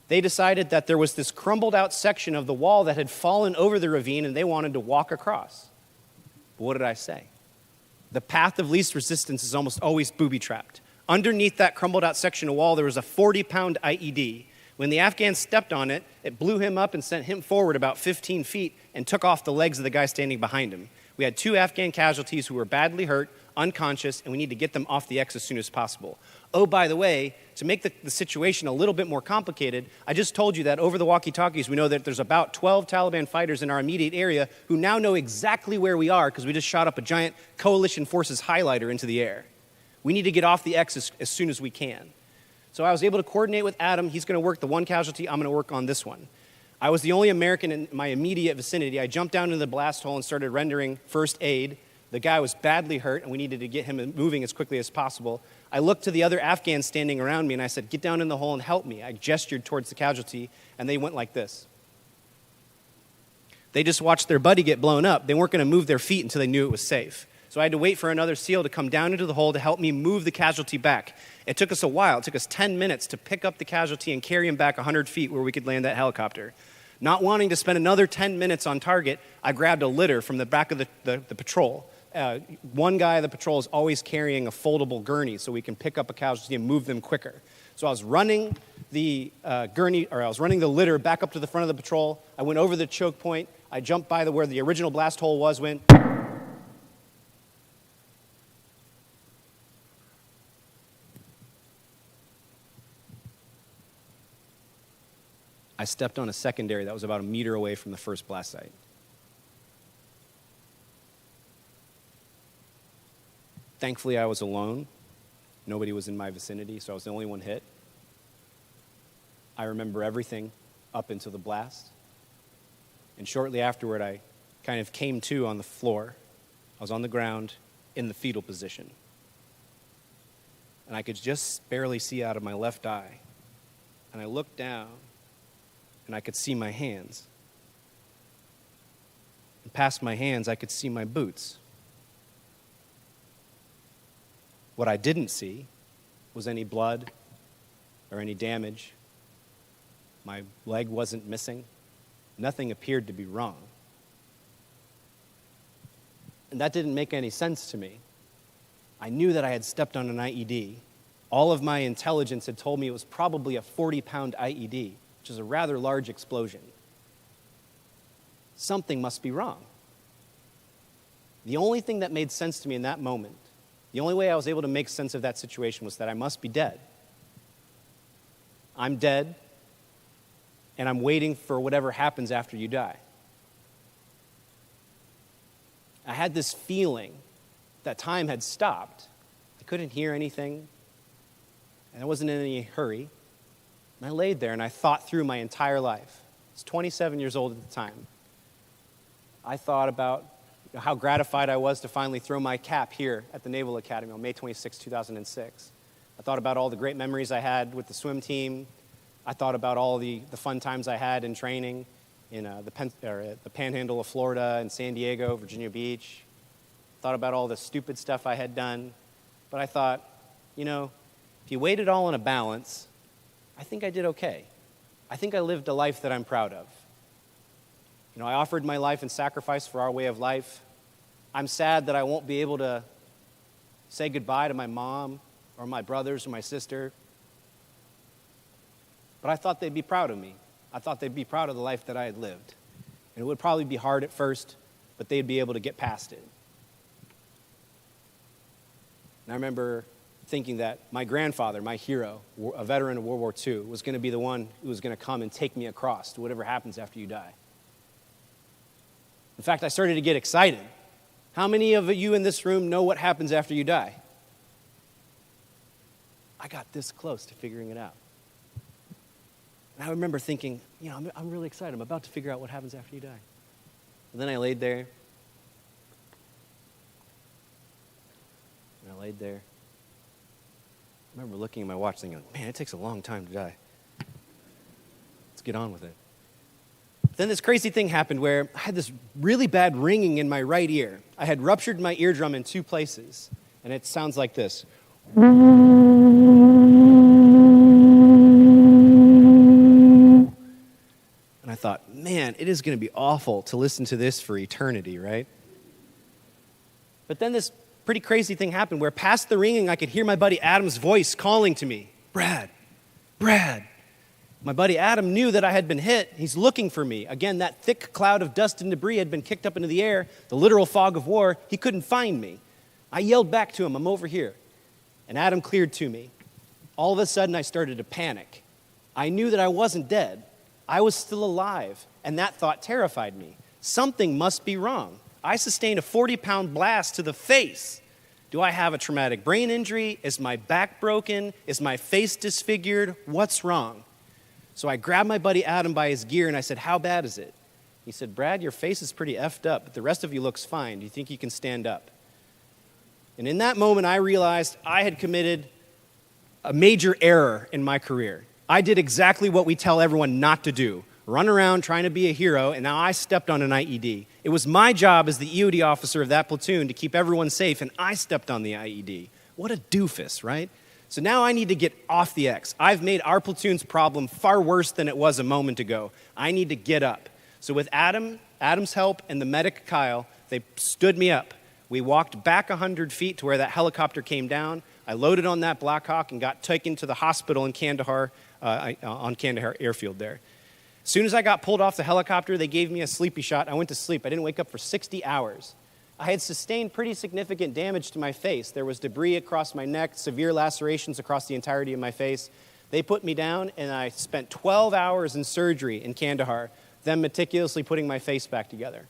They decided that there was this crumbled out section of the wall that had fallen over the ravine, and they wanted to walk across. But what did I say? The path of least resistance is almost always booby-trapped. Underneath that crumbled out section of wall, there was a 40-pound IED. When the Afghans stepped on it, it blew him up and sent him forward about 15 feet and took off the legs of the guy standing behind him. We had 2 Afghan casualties who were badly hurt, unconscious, and we need to get them off the X as soon as possible. Oh, by the way, to make the situation a little bit more complicated, I just told you that over the walkie-talkies, we know that there's about 12 Taliban fighters in our immediate area who now know exactly where we are because we just shot up a giant coalition forces highlighter into the air. We need to get off the X as soon as we can. So I was able to coordinate with Adam. He's going to work the one casualty. I'm going to work on this one. I was the only American in my immediate vicinity. I jumped down into the blast hole and started rendering first aid. The guy was badly hurt, and we needed to get him moving as quickly as possible. I looked to the other Afghans standing around me, and I said, get down in the hole and help me. I gestured towards the casualty, and they went like this. They just watched their buddy get blown up. They weren't going to move their feet until they knew it was safe. So I had to wait for another SEAL to come down into the hole to help me move the casualty back. It took us a while. It took us 10 minutes to pick up the casualty and carry him back 100 feet where we could land that helicopter. Not wanting to spend another 10 minutes on target, I grabbed a litter from the back of the patrol. One guy of the patrol is always carrying a foldable gurney so we can pick up a casualty and move them quicker. So I was running the litter back up to the front of the patrol. I went over the choke point. I jumped by where the original blast hole was, went. I stepped on a secondary that was about a meter away from the first blast site. Thankfully, I was alone. Nobody was in my vicinity, so I was the only one hit. I remember everything up until the blast. And shortly afterward, I kind of came to on the floor. I was on the ground in the fetal position. And I could just barely see out of my left eye. And I looked down, and I could see my hands. And past my hands, I could see my boots. What I didn't see was any blood or any damage. My leg wasn't missing. Nothing appeared to be wrong. And that didn't make any sense to me. I knew that I had stepped on an IED. All of my intelligence had told me it was probably a 40-pound IED, which is a rather large explosion. Something must be wrong. The only thing that made sense to me in that moment, the only way I was able to make sense of that situation was that I must be dead. I'm dead, and I'm waiting for whatever happens after you die. I had this feeling that time had stopped. I couldn't hear anything, and I wasn't in any hurry. And I laid there, and I thought through my entire life. I was 27 years old at the time. I thought about how gratified I was to finally throw my cap here at the Naval Academy on May 26, 2006. I thought about all the great memories I had with the swim team. I thought about all the fun times I had in training in the Panhandle of Florida and San Diego, Virginia Beach. Thought about all the stupid stuff I had done. But I thought, if you weighed it all in a balance, I think I did okay. I think I lived a life that I'm proud of. I offered my life in sacrifice for our way of life. I'm sad that I won't be able to say goodbye to my mom or my brothers or my sister. But I thought they'd be proud of me. I thought they'd be proud of the life that I had lived. And it would probably be hard at first, but they'd be able to get past it. And I remember thinking that my grandfather, my hero, a veteran of World War II, was going to be the one who was going to come and take me across to whatever happens after you die. In fact, I started to get excited. How many of you in this room know what happens after you die? I got this close to figuring it out. And I remember thinking, I'm really excited. I'm about to figure out what happens after you die. And then I laid there. I remember looking at my watch thinking, man, it takes a long time to die. Let's get on with it. Then this crazy thing happened where I had this really bad ringing in my right ear. I had ruptured my eardrum in 2 places, and it sounds like this. And I thought, man, it is going to be awful to listen to this for eternity, right? But then this pretty crazy thing happened where past the ringing, I could hear my buddy Adam's voice calling to me, Brad. My buddy Adam knew that I had been hit. He's looking for me. Again, that thick cloud of dust and debris had been kicked up into the air, the literal fog of war. He couldn't find me. I yelled back to him, I'm over here. And Adam cleared to me. All of a sudden, I started to panic. I knew that I wasn't dead. I was still alive, and that thought terrified me. Something must be wrong. I sustained a 40-pound blast to the face. Do I have a traumatic brain injury? Is my back broken? Is my face disfigured? What's wrong? So I grabbed my buddy Adam by his gear, and I said, how bad is it? He said, Brad, your face is pretty effed up, but the rest of you looks fine. Do you think you can stand up? And in that moment, I realized I had committed a major error in my career. I did exactly what we tell everyone not to do, run around trying to be a hero, and now I stepped on an IED. It was my job as the EOD officer of that platoon to keep everyone safe, and I stepped on the IED. What a doofus, right? So now I need to get off the X. I've made our platoon's problem far worse than it was a moment ago. I need to get up. So with Adam's help, and the medic Kyle, they stood me up. We walked back 100 feet to where that helicopter came down. I loaded on that Black Hawk and got taken to the hospital in Kandahar, on Kandahar Airfield there. As soon as I got pulled off the helicopter, they gave me a sleepy shot. I went to sleep. I didn't wake up for 60 hours. I had sustained pretty significant damage to my face. There was debris across my neck, severe lacerations across the entirety of my face. They put me down, and I spent 12 hours in surgery in Kandahar, them meticulously putting my face back together.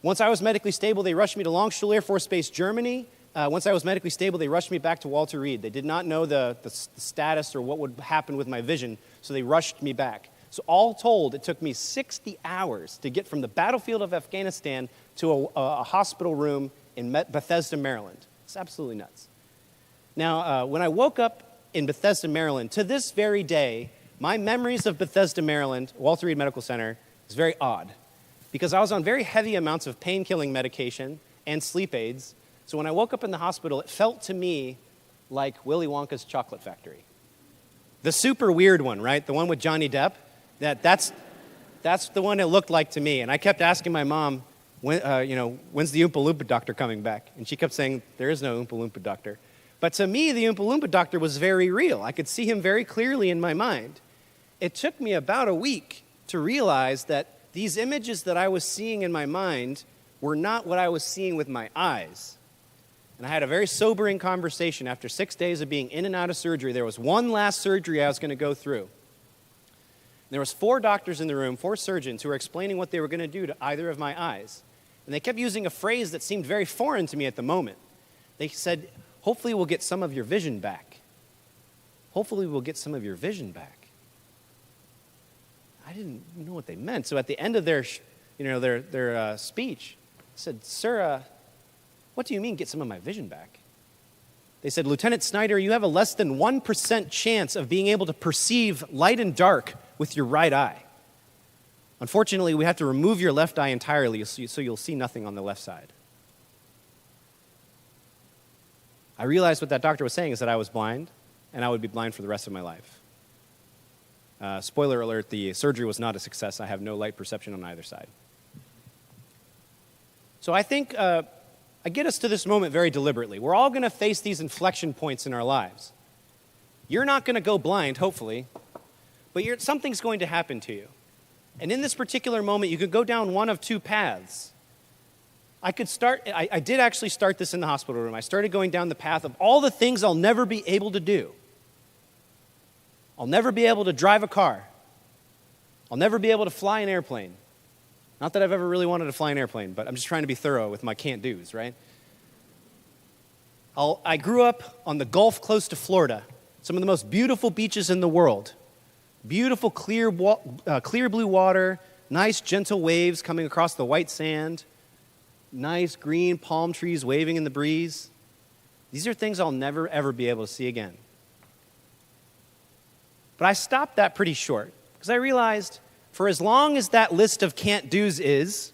Once I was medically stable, they rushed me to Longstuhl Air Force Base, Germany. Once I was medically stable, they rushed me back to Walter Reed. They did not know the status or what would happen with my vision, so they rushed me back. So all told, it took me 60 hours to get from the battlefield of Afghanistan to a hospital room in Bethesda, Maryland. It's absolutely nuts. Now, when I woke up in Bethesda, Maryland, to this very day, my memories of Bethesda, Maryland, Walter Reed Medical Center, is very odd because I was on very heavy amounts of pain-killing medication and sleep aids. So when I woke up in the hospital, it felt to me like Willy Wonka's Chocolate Factory. The super weird one, right? The one with Johnny Depp. That's the one it looked like to me. And I kept asking my mom, when's the Oompa Loompa doctor coming back? And she kept saying, there is no Oompa Loompa doctor. But to me, the Oompa Loompa doctor was very real. I could see him very clearly in my mind. It took me about a week to realize that these images that I was seeing in my mind were not what I was seeing with my eyes. And I had a very sobering conversation after 6 days of being in and out of surgery. There was one last surgery I was going to go through. There was 4 doctors in the room, 4 surgeons, who were explaining what they were going to do to either of my eyes. And they kept using a phrase that seemed very foreign to me at the moment. They said, hopefully we'll get some of your vision back. Hopefully we'll get some of your vision back. I didn't know what they meant. So at the end of their speech, I said, sir, what do you mean get some of my vision back? They said, Lieutenant Snyder, you have a less than 1% chance of being able to perceive light and dark with your right eye. Unfortunately, we have to remove your left eye entirely so you'll see nothing on the left side. I realized what that doctor was saying is that I was blind, and I would be blind for the rest of my life. Spoiler alert, the surgery was not a success. I have no light perception on either side. So I think I get us to this moment very deliberately. We're all going to face these inflection points in our lives. You're not going to go blind, hopefully, but something's going to happen to you. And in this particular moment, you could go down one of 2 paths. I did actually start this in the hospital room. I started going down the path of all the things I'll never be able to do. I'll never be able to drive a car. I'll never be able to fly an airplane. Not that I've ever really wanted to fly an airplane, but I'm just trying to be thorough with my can't-dos, right? I grew up on the Gulf close to Florida, some of the most beautiful beaches in the world. Beautiful, clear blue water, nice, gentle waves coming across the white sand, nice green palm trees waving in the breeze. These are things I'll never, ever be able to see again. But I stopped that pretty short because I realized for as long as that list of can't-dos is,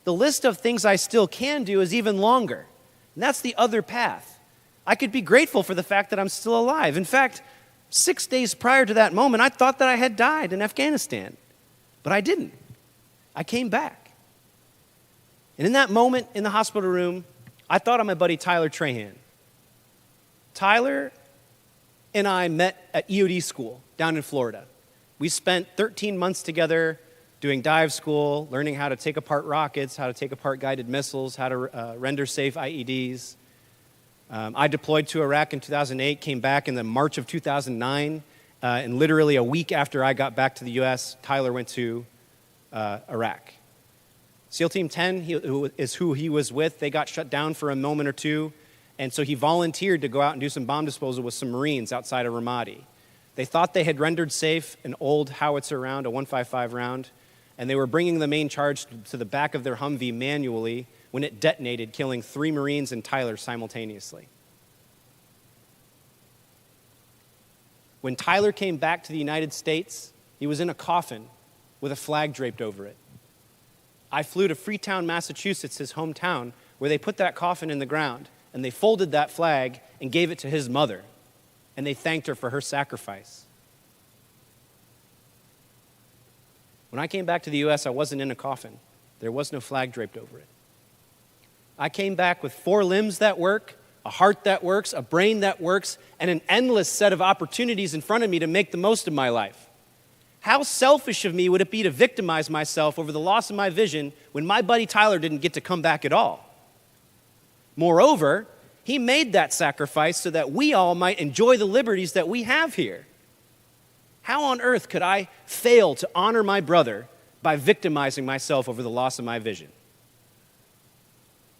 the list of things I still can do is even longer. And that's the other path. I could be grateful for the fact that I'm still alive. In fact, 6 days prior to that moment, I thought that I had died in Afghanistan. But I didn't. I came back. And in that moment in the hospital room, I thought of my buddy Tyler Trahan. Tyler and I met at EOD school down in Florida. We spent 13 months together doing dive school, learning how to take apart rockets, how to take apart guided missiles, how to render safe IEDs. I deployed to Iraq in 2008, came back in the March of 2009, and literally a week after I got back to the U.S., Tyler went to Iraq. SEAL Team 10 is who he was with. They got shut down for a moment or two, and so he volunteered to go out and do some bomb disposal with some Marines outside of Ramadi. They thought they had rendered safe an old howitzer round, a 155 round, and they were bringing the main charge to the back of their Humvee manually when it detonated, killing 3 Marines and Tyler simultaneously. When Tyler came back to the United States, he was in a coffin with a flag draped over it. I flew to Freetown, Massachusetts, his hometown, where they put that coffin in the ground, and they folded that flag and gave it to his mother. and they thanked her for her sacrifice. When I came back to the U.S., I wasn't in a coffin. There was no flag draped over it. I came back with 4 limbs that work, a heart that works, a brain that works, and an endless set of opportunities in front of me to make the most of my life. How selfish of me would it be to victimize myself over the loss of my vision when my buddy Tyler didn't get to come back at all? Moreover, he made that sacrifice so that we all might enjoy the liberties that we have here. How on earth could I fail to honor my brother by victimizing myself over the loss of my vision?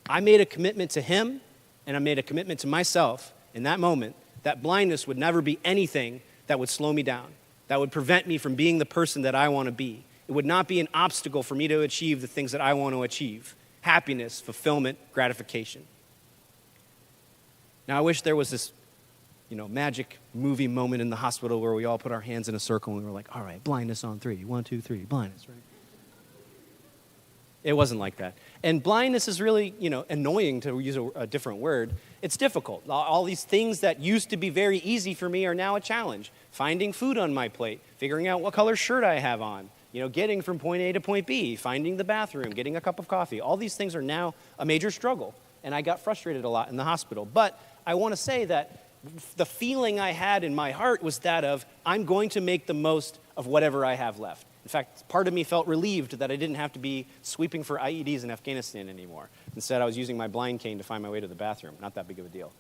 I made a commitment to him, and I made a commitment to myself in that moment that blindness would never be anything that would slow me down, that would prevent me from being the person that I want to be. It would not be an obstacle for me to achieve the things that I want to achieve: happiness, fulfillment, gratification. Now, I wish there was this, magic movie moment in the hospital where we all put our hands in a circle and we were like, all right, blindness on 3. 1, 2, 3, blindness, right? It wasn't like that. And blindness is really, annoying, to use a different word. It's difficult. All these things that used to be very easy for me are now a challenge. Finding food on my plate, figuring out what color shirt I have on, getting from point A to point B, finding the bathroom, getting a cup of coffee. All these things are now a major struggle. And I got frustrated a lot in the hospital. But I want to say that the feeling I had in my heart was that of, I'm going to make the most of whatever I have left. In fact, part of me felt relieved that I didn't have to be sweeping for IEDs in Afghanistan anymore. Instead, I was using my blind cane to find my way to the bathroom. Not that big of a deal.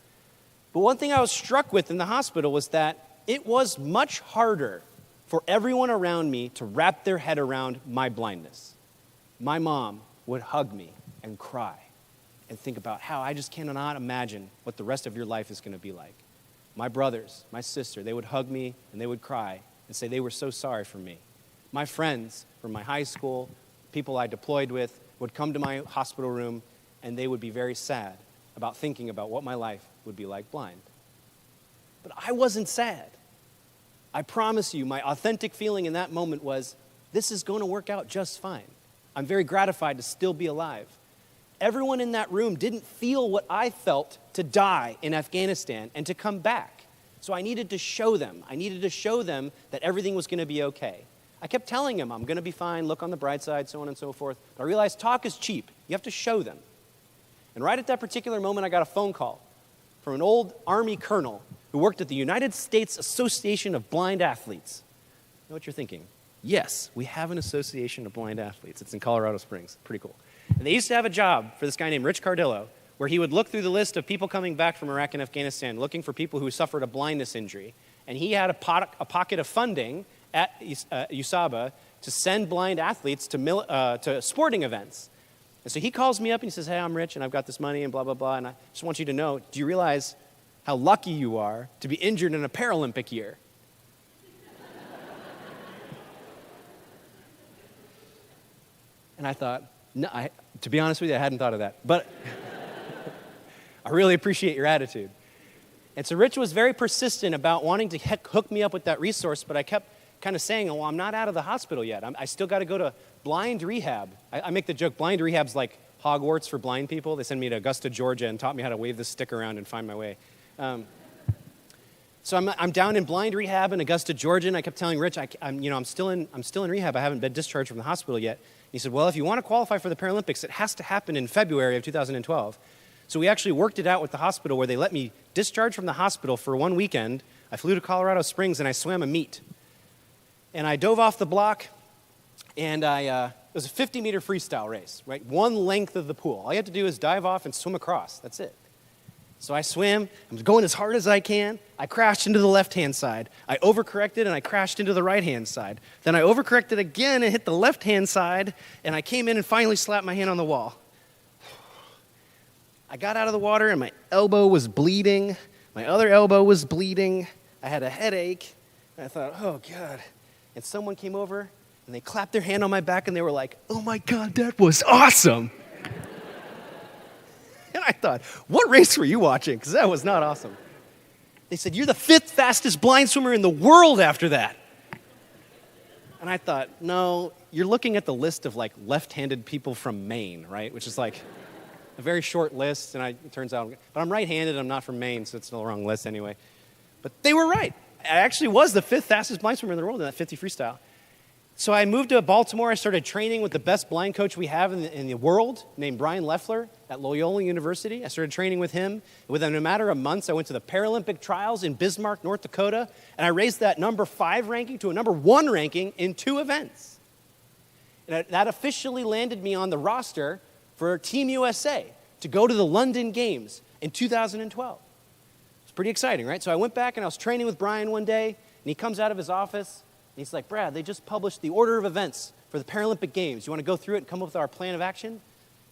But one thing I was struck with in the hospital was that it was much harder for everyone around me to wrap their head around my blindness. My mom would hug me and cry and think about how I just cannot imagine what the rest of your life is going to be like. My brothers, my sister, they would hug me and they would cry and say they were so sorry for me. My friends from my high school, people I deployed with, would come to my hospital room and they would be very sad about thinking about what my life would be like blind. But I wasn't sad. I promise you, my authentic feeling in that moment was, this is going to work out just fine. I'm very gratified to still be alive. Everyone in that room didn't feel what I felt to die in Afghanistan and to come back. So I needed to show them. I needed to show them that everything was going to be okay. I kept telling them, I'm going to be fine, look on the bright side, so on and so forth. But I realized talk is cheap. You have to show them. And right at that particular moment, I got a phone call from an old Army colonel who worked at the United States Association of Blind Athletes. You know what you're thinking? Yes, we have an Association of Blind Athletes. It's in Colorado Springs. Pretty cool. And they used to have a job for this guy named Rich Cardillo, where he would look through the list of people coming back from Iraq and Afghanistan, looking for people who suffered a blindness injury. And he had a pocket of funding at USABA to send blind athletes to sporting events. And so he calls me up and he says, hey, I'm Rich, and I've got this money, and blah, blah, blah, and I just want you to know, do you realize how lucky you are to be injured in a Paralympic year? And I thought, no, to be honest with you, I hadn't thought of that. But I really appreciate your attitude. And so Rich was very persistent about wanting to hook me up with that resource, but I kept kind of saying, well, I'm not out of the hospital yet. I still got to go to blind rehab. I make the joke, blind rehab's like Hogwarts for blind people. They send me to Augusta, Georgia, and taught me how to wave this stick around and find my way. So I'm down in blind rehab in Augusta, Georgia, and I kept telling Rich, I'm still in rehab. I haven't been discharged from the hospital yet. He said, well, if you want to qualify for the Paralympics, it has to happen in February of 2012. So we actually worked it out with the hospital where they let me discharge from the hospital for one weekend. I flew to Colorado Springs and I swam a meet. And I dove off the block, and it was a 50-meter freestyle race, right? One length of the pool. All you have to do is dive off and swim across. That's it. So I swam. I'm going as hard as I can. I crashed into the left-hand side. I overcorrected, and I crashed into the right-hand side. Then I overcorrected again and hit the left-hand side, and I came in and finally slapped my hand on the wall. I got out of the water, and my elbow was bleeding. My other elbow was bleeding. I had a headache. And I thought, oh, God. And someone came over, and they clapped their hand on my back, and they were like, oh, my God, that was awesome. And I thought, what race were you watching? Because that was not awesome. They said, you're the 5th fastest blind swimmer in the world after that. And I thought, no, you're looking at the list of, like, left-handed people from Maine, right? Which is, like, a very short list, and it turns out, but I'm right-handed, I'm not from Maine, so it's the wrong list anyway. But they were right. I actually was the 5th fastest blind swimmer in the world in that 50 freestyle. So I moved to Baltimore. I started training with the best blind coach we have in the world, named Brian Loeffler at Loyola University. I started training with him. Within a matter of months, I went to the Paralympic trials in Bismarck, North Dakota, and I raised that number 5 ranking to a number 1 ranking in 2 events. And that officially landed me on the roster for Team USA to go to the London Games in 2012. It's pretty exciting, right? So I went back and I was training with Brian one day, and he comes out of his office, and he's like, Brad, they just published the order of events for the Paralympic Games. You want to go through it and come up with our plan of action?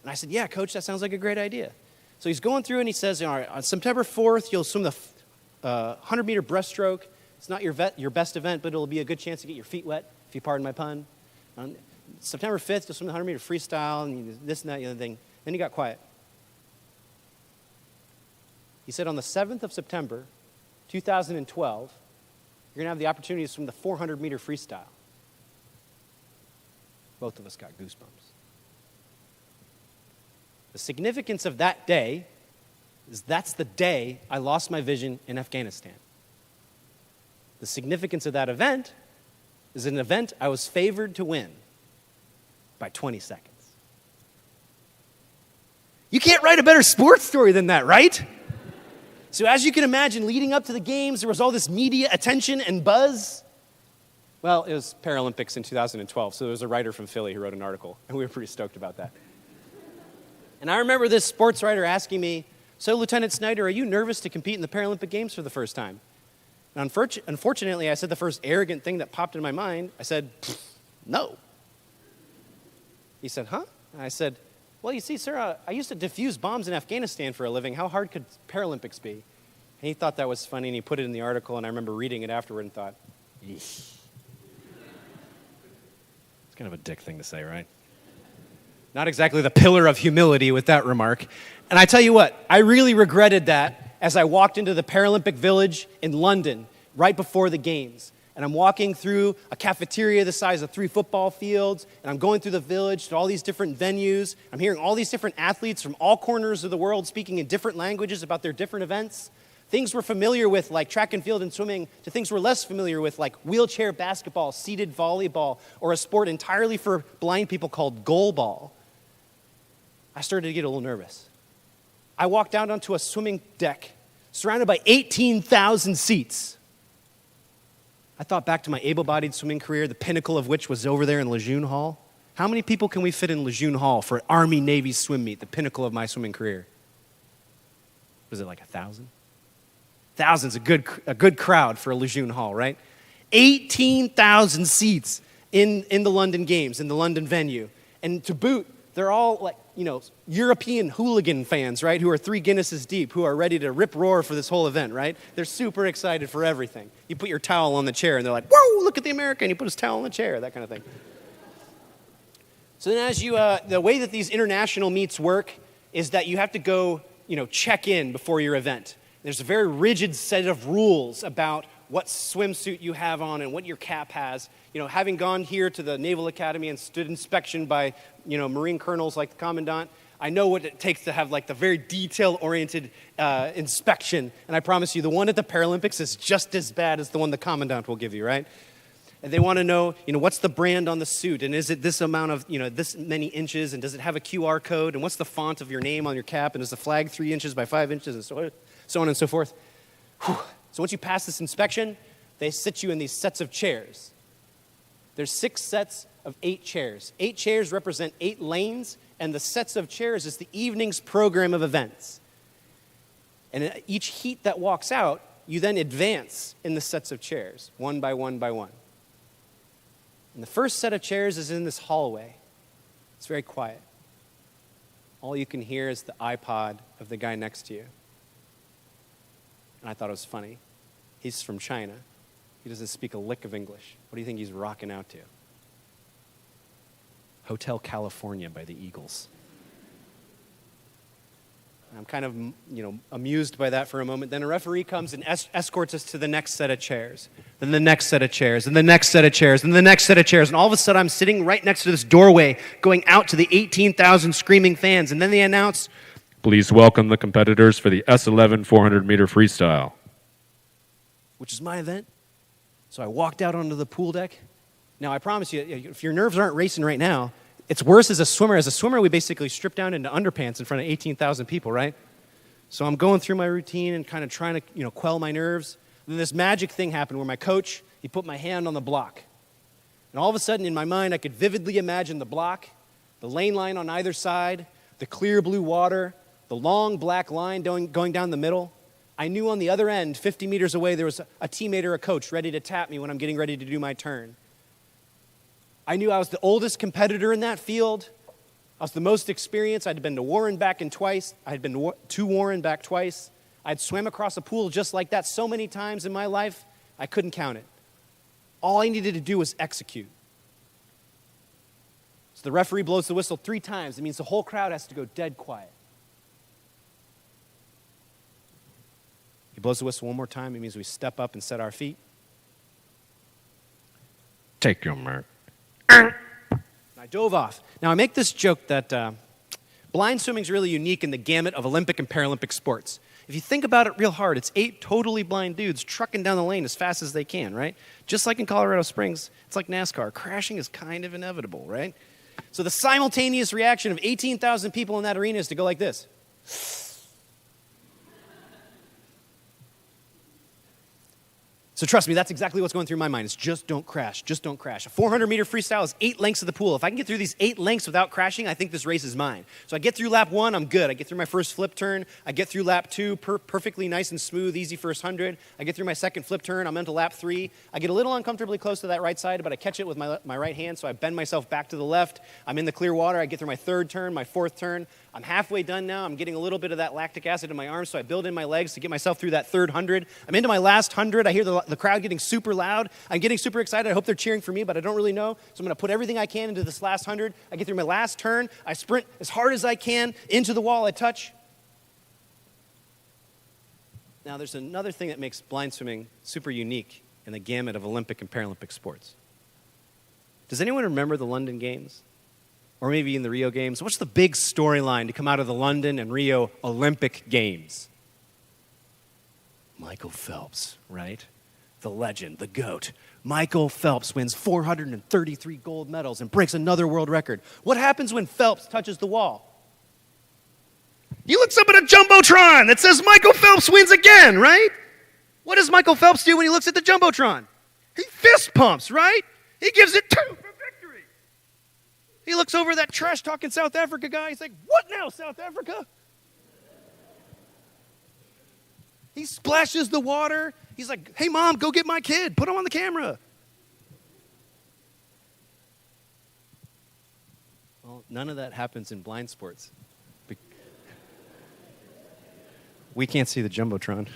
And I said, yeah, coach, that sounds like a great idea. So he's going through and he says, all right, on September 4th, you'll swim the 100-meter breaststroke. It's not your best event, but it'll be a good chance to get your feet wet, if you pardon my pun. On September 5th, you'll swim the 100-meter freestyle and this and that, the other thing. Then he got quiet. He said, on the 7th of September, 2012, you're going to have the opportunity to swim the 400-meter freestyle. Both of us got goosebumps. The significance of that day is that's the day I lost my vision in Afghanistan. The significance of that event is an event I was favored to win by 20 seconds. You can't write a better sports story than that, right? So as you can imagine, leading up to the games, there was all this media attention and buzz. Well, it was Paralympics in 2012, so there was a writer from Philly who wrote an article, and we were pretty stoked about that. And I remember this sports writer asking me, so Lieutenant Snyder, are you nervous to compete in the Paralympic Games for the first time? And unfortunately, I said the first arrogant thing that popped in my mind. I said, no. He said, huh? And I said, well, you see, sir, I used to defuse bombs in Afghanistan for a living. How hard could Paralympics be? And he thought that was funny, and he put it in the article, and I remember reading it afterward and thought, eesh. It's kind of a dick thing to say, right? Not exactly the pillar of humility with that remark. And I tell you what, I really regretted that as I walked into the Paralympic Village in London right before the games. And I'm walking through a cafeteria the size of 3 football fields, and I'm going through the village to all these different venues. I'm hearing all these different athletes from all corners of the world speaking in different languages about their different events. Things we're familiar with, like track and field and swimming, to things we're less familiar with, like wheelchair basketball, seated volleyball, or a sport entirely for blind people called goalball. I started to get a little nervous. I walked out onto a swimming deck surrounded by 18,000 seats. I thought back to my able-bodied swimming career, the pinnacle of which was over there in Lejeune Hall. How many people can we fit in Lejeune Hall for an Army-Navy swim meet, the pinnacle of my swimming career? Was it like 1,000? Thousands, a good crowd for a Lejeune Hall, right? 18,000 seats in the London Games, in the London venue. And to boot, they're all like, European hooligan fans, right, who are 3 Guinnesses deep, who are ready to rip roar for this whole event, right? They're super excited for everything. You put your towel on the chair, and they're like, whoa, look at the American. You put his towel on the chair, that kind of thing. So then as the way that these international meets work is that you have to go, check in before your event. There's a very rigid set of rules about what swimsuit you have on and what your cap has. Having gone here to the Naval Academy and stood inspection by, Marine colonels like the Commandant, I know what it takes to have like the very detail-oriented inspection. And I promise you, the one at the Paralympics is just as bad as the one the Commandant will give you, right? And they want to know, what's the brand on the suit? And is it this amount of, this many inches? And does it have a QR code? And what's the font of your name on your cap? And is the flag 3 inches by 5 inches? And so on and so forth. Whew. So once you pass this inspection, they sit you in these sets of chairs. There's 6 sets of 8 chairs. 8 chairs represent 8 lanes, and the sets of chairs is the evening's program of events. And at each heat that walks out, you then advance in the sets of chairs, one by one by one. And the first set of chairs is in this hallway. It's very quiet. All you can hear is the iPod of the guy next to you. And I thought it was funny. He's from China. He doesn't speak a lick of English. What do you think he's rocking out to? Hotel California by the Eagles. I'm kind of, amused by that for a moment. Then a referee comes and escorts us to the next set of chairs. Then the next set of chairs, and the next set of chairs, and the next set of chairs. And all of a sudden, I'm sitting right next to this doorway going out to the 18,000 screaming fans. And then they announce, please welcome the competitors for the S11 400-meter freestyle. which is my event. So I walked out onto the pool deck. Now, I promise you, if your nerves aren't racing right now, it's worse as a swimmer. As a swimmer, we basically strip down into underpants in front of 18,000 people, right? So I'm going through my routine and kind of trying to, quell my nerves. And then this magic thing happened where my coach, he put my hand on the block. And all of a sudden, in my mind, I could vividly imagine the block, the lane line on either side, the clear blue water, the long black line going down the middle. I knew on the other end, 50 meters away, there was a teammate or a coach ready to tap me when I'm getting ready to do my turn. I knew I was the oldest competitor in that field. I was the most experienced. I'd been to Warren back twice. I had been to Warren back twice. I'd swam across a pool just like that so many times in my life, I couldn't count it. All I needed to do was execute. So the referee blows the whistle 3 times. It means the whole crowd has to go dead quiet. He blows the whistle one more time. It means we step up and set our feet. Take your mark. I dove off. Now, I make this joke that blind swimming is really unique in the gamut of Olympic and Paralympic sports. If you think about it real hard, it's 8 totally blind dudes trucking down the lane as fast as they can, right? Just like in Colorado Springs, it's like NASCAR. Crashing is kind of inevitable, right? So the simultaneous reaction of 18,000 people in that arena is to go like this. So trust me, that's exactly what's going through my mind. It's just don't crash, just don't crash. A 400-meter freestyle is 8 lengths of the pool. If I can get through these 8 lengths without crashing, I think this race is mine. So I get through lap 1, I'm good. I get through my first flip turn. I get through lap 2, perfectly nice and smooth, easy first 100. I get through my second flip turn. I'm into lap 3. I get a little uncomfortably close to that right side, but I catch it with my right hand, so I bend myself back to the left. I'm in the clear water. I get through my 3rd turn, my 4th turn. I'm halfway done now. I'm getting a little bit of that lactic acid in my arms, so I build in my legs to get myself through that 3rd 100. I'm into my last 100. I hear the crowd getting super loud. I'm getting super excited. I hope they're cheering for me, but I don't really know. So I'm going to put everything I can into this last 100. I get through my last turn. I sprint as hard as I can into the wall I touch. Now, there's another thing that makes blind swimming super unique in the gamut of Olympic and Paralympic sports. Does anyone remember the London Games? Or maybe in the Rio Games? What's the big storyline to come out of the London and Rio Olympic Games? Michael Phelps, right? The legend, the GOAT. Michael Phelps wins 433 gold medals and breaks another world record. What happens when Phelps touches the wall? He looks up at a Jumbotron that says Michael Phelps wins again, right? What does Michael Phelps do when he looks at the Jumbotron? He fist pumps, right? He gives it 2 for victory. He looks over that trash-talking South Africa guy. He's like, what now, South Africa? He splashes the water. He's like, hey, Mom, go get my kid. Put him on the camera. Well, none of that happens in blind sports. We can't see the Jumbotron.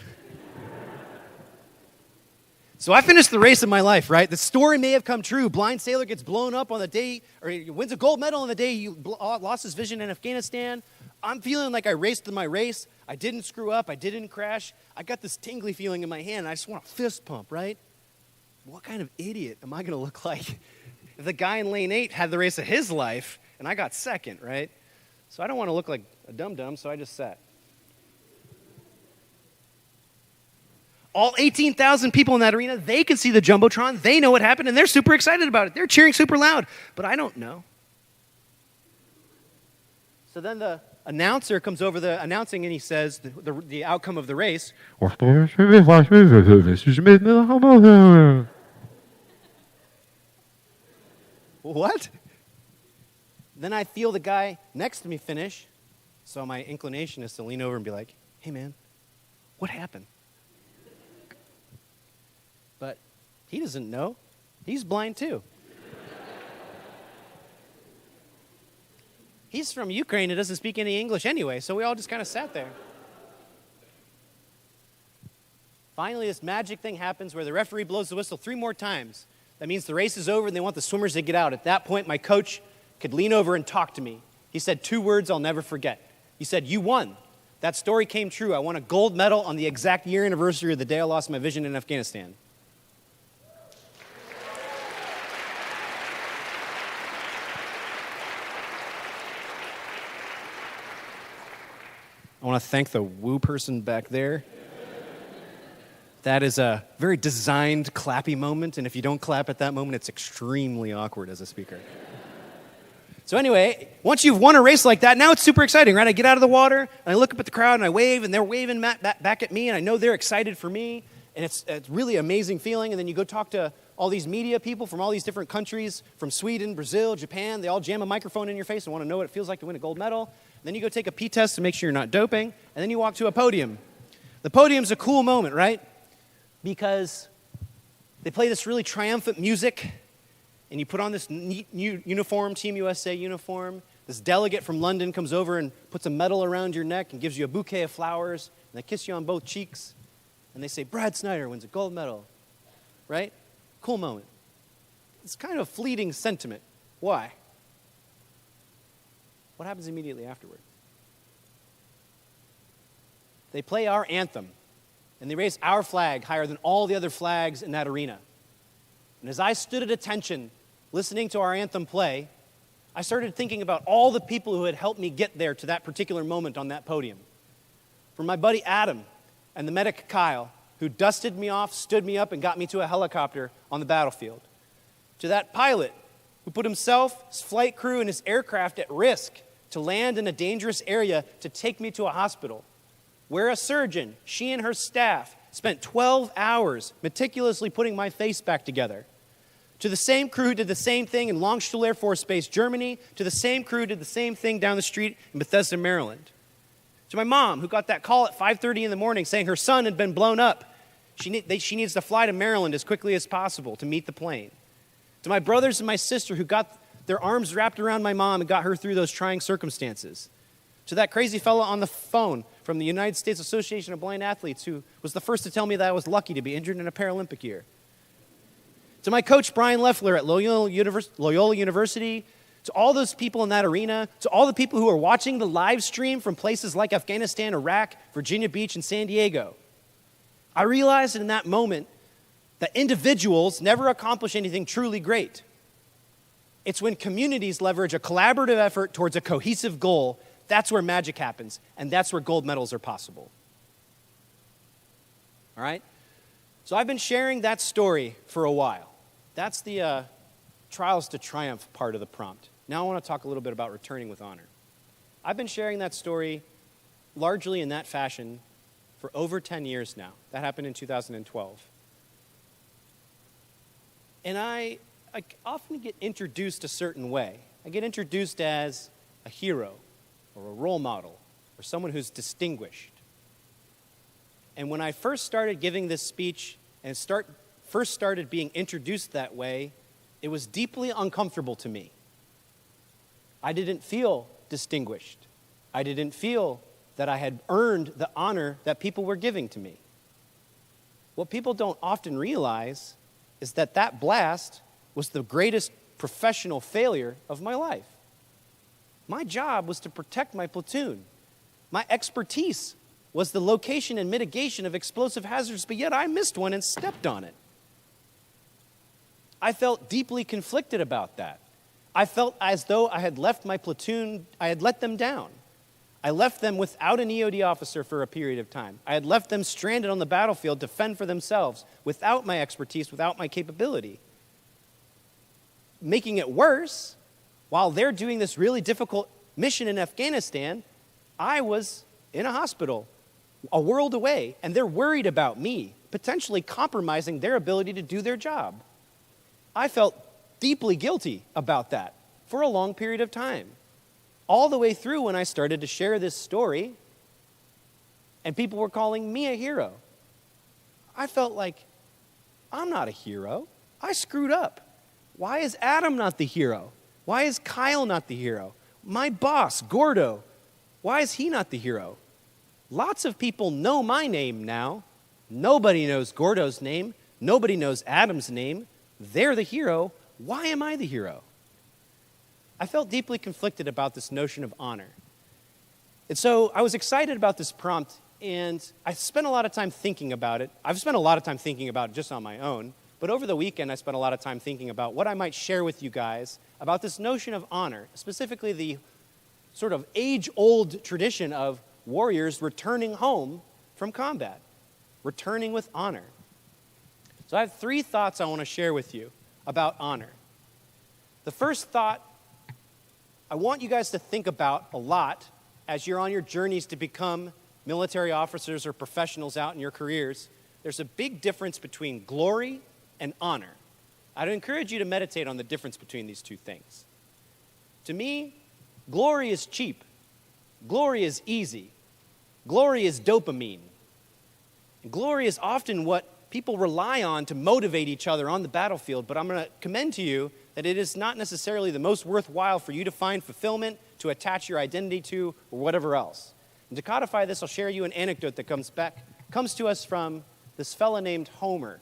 So I finished the race of my life, right? The story may have come true. Blind sailor gets blown up on the day, or he wins a gold medal on the day he lost his vision in Afghanistan. I'm feeling like I raced my race. I didn't screw up. I didn't crash. I got this tingly feeling in my hand. I just want to fist pump, right? What kind of idiot am I going to look like if the guy in lane 8 had the race of his life and I got second, right? So I don't want to look like a dum-dum, so I just sat. All 18,000 people in that arena, they can see the Jumbotron. They know what happened, and they're super excited about it. They're cheering super loud, but I don't know. So then the announcer comes over the announcing, and he says the outcome of the race. What? Then I feel the guy next to me finish, so my inclination is to lean over and be like, hey, man, what happened? But he doesn't know. He's blind too. He's from Ukraine and doesn't speak any English anyway, so we all just kind of sat there. Finally, this magic thing happens where the referee blows the whistle 3 more times. That means the race is over and they want the swimmers to get out. At that point, my coach could lean over and talk to me. He said 2 words I'll never forget. He said, you won. That story came true. I won a gold medal on the exact year anniversary of the day I lost my vision in Afghanistan. I want to thank the woo person back there. That is a very designed clappy moment, and if you don't clap at that moment, it's extremely awkward as a speaker. So anyway, once you've won a race like that, now it's super exciting, right? I get out of the water, and I look up at the crowd, and I wave, and they're waving back at me, and I know they're excited for me, and it's really amazing feeling. And then you go talk to all these media people from all these different countries, from Sweden, Brazil, Japan. They all jam a microphone in your face and want to know what it feels like to win a gold medal. And then you go take a pee test to make sure you're not doping, and then you walk to a podium. The podium's a cool moment, right? Because they play this really triumphant music, and you put on this neat new uniform, Team USA uniform. This delegate from London comes over and puts a medal around your neck and gives you a bouquet of flowers, and they kiss you on both cheeks, and they say, Brad Snyder wins a gold medal, right? Cool moment. It's kind of a fleeting sentiment. Why? What happens immediately afterward? They play our anthem, and they raise our flag higher than all the other flags in that arena. And as I stood at attention, listening to our anthem play, I started thinking about all the people who had helped me get there to that particular moment on that podium. From my buddy Adam and the medic Kyle, who dusted me off, stood me up, and got me to a helicopter on the battlefield. To that pilot who put himself, his flight crew, and his aircraft at risk to land in a dangerous area to take me to a hospital, where a surgeon, she and her staff, spent 12 hours meticulously putting my face back together. To the same crew who did the same thing in Longstuhl Air Force Base, Germany. To the same crew who did the same thing down the street in Bethesda, Maryland. To my mom, who got that call at 5:30 in the morning saying her son had been blown up. She needs to fly to Maryland as quickly as possible to meet the plane. To my brothers and my sister, who got their arms wrapped around my mom and got her through those trying circumstances. To that crazy fellow on the phone from the United States Association of Blind Athletes, who was the first to tell me that I was lucky to be injured in a Paralympic year. To my coach, Brian Loeffler at Loyola University, to all those people in that arena, to all the people who are watching the live stream from places like Afghanistan, Iraq, Virginia Beach, and San Diego. I realized in that moment that individuals never accomplish anything truly great. It's when communities leverage a collaborative effort towards a cohesive goal, that's where magic happens, and that's where gold medals are possible. All right? So I've been sharing that story for a while. That's the trials to triumph part of the prompt. Now I want to talk a little bit about returning with honor. I've been sharing that story largely in that fashion for over 10 years now. That happened in 2012. And I often get introduced a certain way. I get introduced as a hero or a role model or someone who's distinguished. And when I first started giving this speech and first started being introduced that way, it was deeply uncomfortable to me. I didn't feel distinguished. I didn't feel that I had earned the honor that people were giving to me. What people don't often realize is that that blast was the greatest professional failure of my life. My job was to protect my platoon. My expertise was the location and mitigation of explosive hazards, but yet I missed one and stepped on it. I felt deeply conflicted about that. I felt as though I had left my platoon, I had let them down. I left them without an EOD officer for a period of time. I had left them stranded on the battlefield to fend for themselves without my expertise, without my capability. Making it worse, while they're doing this really difficult mission in Afghanistan, I was in a hospital a world away, and they're worried about me, potentially compromising their ability to do their job. I felt deeply guilty about that for a long period of time. All the way through when I started to share this story, and people were calling me a hero. I felt like, I'm not a hero. I screwed up. Why is Adam not the hero? Why is Kyle not the hero? My boss, Gordo, why is he not the hero? Lots of people know my name now. Nobody knows Gordo's name. Nobody knows Adam's name. They're the hero. Why am I the hero? I felt deeply conflicted about this notion of honor. And so I was excited about this prompt, and I spent a lot of time thinking about it. I've spent a lot of time thinking about it just on my own, but over the weekend I spent a lot of time thinking about what I might share with you guys about this notion of honor, specifically the sort of age-old tradition of warriors returning home from combat, returning with honor. So I have 3 thoughts I want to share with you about honor. The first thought I want you guys to think about a lot as you're on your journeys to become military officers or professionals out in your careers. There's a big difference between glory and honor. I'd encourage you to meditate on the difference between these 2 things. To me, glory is cheap. Glory is easy. Glory is dopamine. And glory is often what people rely on to motivate each other on the battlefield, but I'm going to commend to you that it is not necessarily the most worthwhile for you to find fulfillment, to attach your identity to, or whatever else. And to codify this, I'll share you an anecdote that comes to us from this fella named Homer,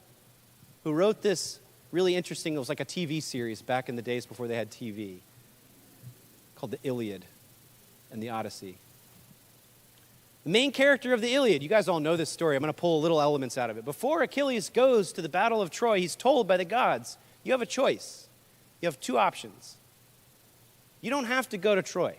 who wrote this really interesting, it was like a TV series back in the days before they had TV, called the Iliad and the Odyssey. The main character of the Iliad, you guys all know this story. I'm going to pull little elements out of it. Before Achilles goes to the Battle of Troy, he's told by the gods, you have a choice. You have 2 options. You don't have to go to Troy.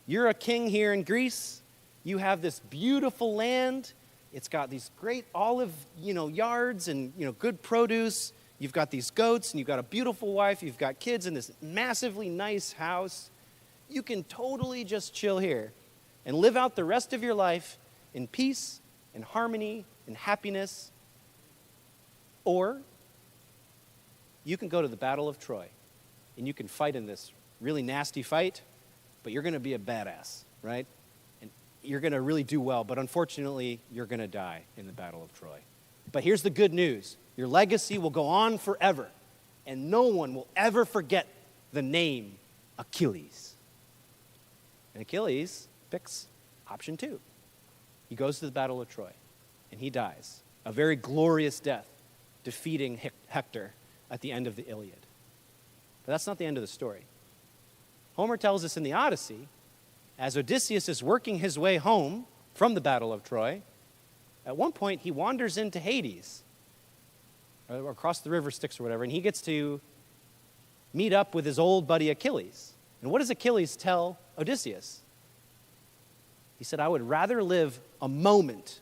You're a king here in Greece. You have this beautiful land. It's got these great olive, yards and, good produce. You've got these goats and you've got a beautiful wife. You've got kids in this massively nice house. You can totally just chill here and live out the rest of your life in peace and harmony and happiness. Or you can go to the Battle of Troy and you can fight in this really nasty fight, but you're going to be a badass, right? And you're going to really do well, but unfortunately, you're going to die in the Battle of Troy. But here's the good news. Your legacy will go on forever, and no one will ever forget the name Achilles. And Achilles picks option 2. He goes to the Battle of Troy, and he dies. A very glorious death, defeating Hector at the end of the Iliad. But that's not the end of the story. Homer tells us in the Odyssey, as Odysseus is working his way home from the Battle of Troy, at one point he wanders into Hades, or across the river Styx or whatever, and he gets to meet up with his old buddy Achilles. And what does Achilles tell Odysseus? He said, I would rather live a moment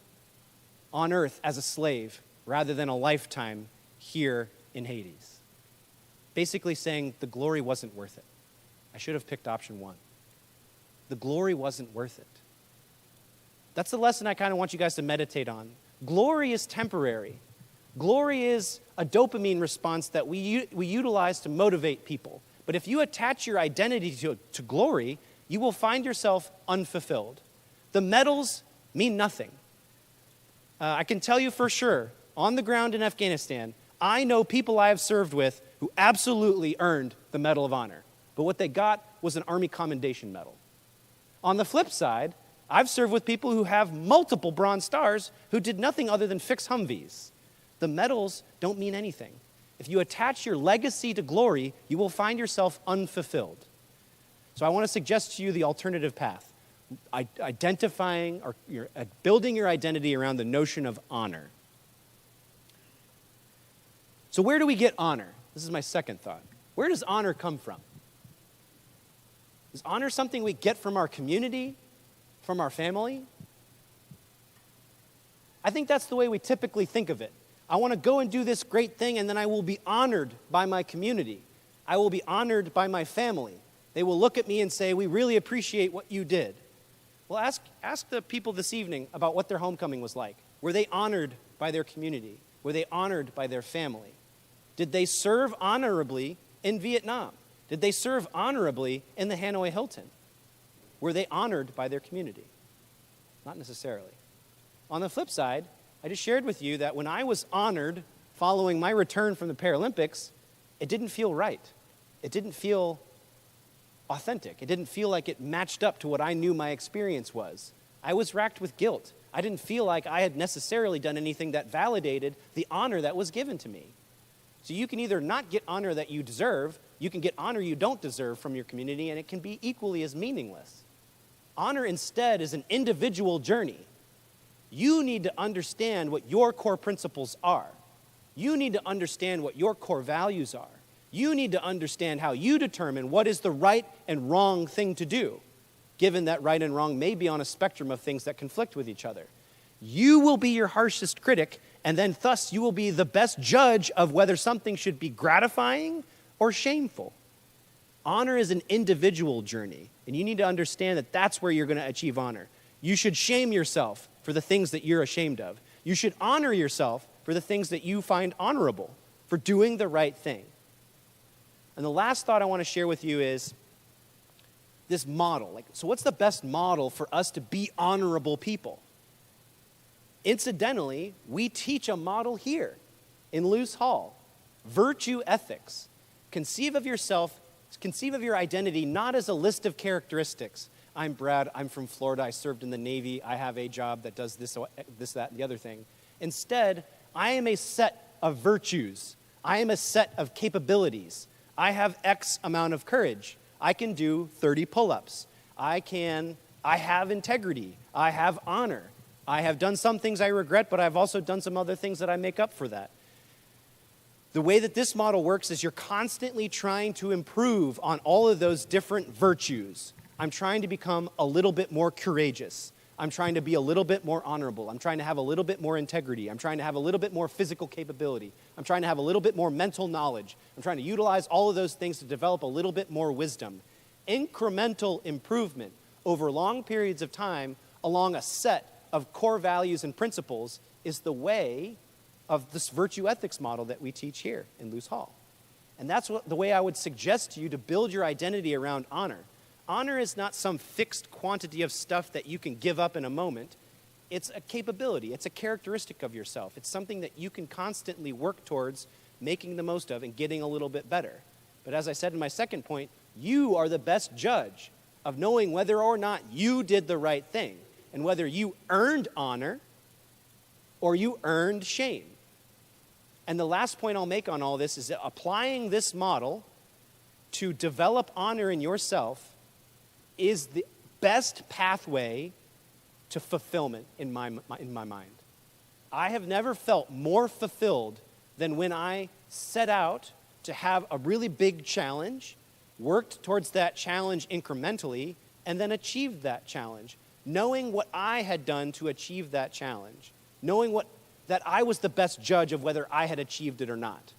on earth as a slave rather than a lifetime here in Hades. Basically saying the glory wasn't worth it. I should have picked option 1. The glory wasn't worth it. That's the lesson I kind of want you guys to meditate on. Glory is temporary. Glory is a dopamine response that we utilize to motivate people. But if you attach your identity to glory, you will find yourself unfulfilled. The medals mean nothing. I can tell you for sure, on the ground in Afghanistan, I know people I have served with who absolutely earned the Medal of Honor. But what they got was an Army Commendation Medal. On the flip side, I've served with people who have multiple Bronze Stars who did nothing other than fix Humvees. The medals don't mean anything. If you attach your legacy to glory, you will find yourself unfulfilled. So I want to suggest to you the alternative path. Identifying or building your identity around the notion of honor. So where do we get honor? This is my second thought. Where does honor come from? Is honor something we get from our community, from our family? I think that's the way we typically think of it. I want to go and do this great thing, and then I will be honored by my community. I will be honored by my family. They will look at me and say, we really appreciate what you did. Well, ask the people this evening about what their homecoming was like. Were they honored by their community? Were they honored by their family? Did they serve honorably in Vietnam? Did they serve honorably in the Hanoi Hilton? Were they honored by their community? Not necessarily. On the flip side, I just shared with you that when I was honored following my return from the Paralympics, it didn't feel right. It didn't feel authentic. It didn't feel like it matched up to what I knew my experience was. I was racked with guilt. I didn't feel like I had necessarily done anything that validated the honor that was given to me. So you can either not get honor that you deserve, you can get honor you don't deserve from your community, and it can be equally as meaningless. Honor instead is an individual journey. You need to understand what your core principles are. You need to understand what your core values are. You need to understand how you determine what is the right and wrong thing to do, given that right and wrong may be on a spectrum of things that conflict with each other. You will be your harshest critic, And then thus you will be the best judge of whether something should be gratifying or shameful. Honor is an individual journey, and you need to understand that that's where you're going to achieve honor. You should shame yourself for the things that you're ashamed of. You should honor yourself for the things that you find honorable, for doing the right thing. And the last thought I want to share with you is this model. So what's the best model for us to be honorable people? Incidentally, we teach a model here in Luce Hall. Virtue ethics. Conceive of your identity not as a list of characteristics. I'm Brad, I'm from Florida, I served in the Navy, I have a job that does this, that, and the other thing. Instead, I am a set of virtues. I am a set of capabilities. I have X amount of courage. I can do 30 pull-ups. I have integrity. I have honor. I have done some things I regret, but I've also done some other things that I make up for that. The way that this model works is you're constantly trying to improve on all of those different virtues. I'm trying to become a little bit more courageous. I'm trying to be a little bit more honorable. I'm trying to have a little bit more integrity. I'm trying to have a little bit more physical capability. I'm trying to have a little bit more mental knowledge. I'm trying to utilize all of those things to develop a little bit more wisdom. Incremental improvement over long periods of time along a set of core values and principles is the way of this virtue ethics model that we teach here in Luce Hall. And that's the way I would suggest to you to build your identity around honor. Honor is not some fixed quantity of stuff that you can give up in a moment. It's a capability. It's a characteristic of yourself. It's something that you can constantly work towards making the most of and getting a little bit better. But as I said in my second point, you are the best judge of knowing whether or not you did the right thing and whether you earned honor or you earned shame. And the last point I'll make on all this is that applying this model to develop honor in yourself is the best pathway to fulfillment in my mind. I have never felt more fulfilled than when I set out to have a really big challenge, worked towards that challenge incrementally, and then achieved that challenge, knowing what I had done to achieve that challenge, knowing that I was the best judge of whether I had achieved it or not.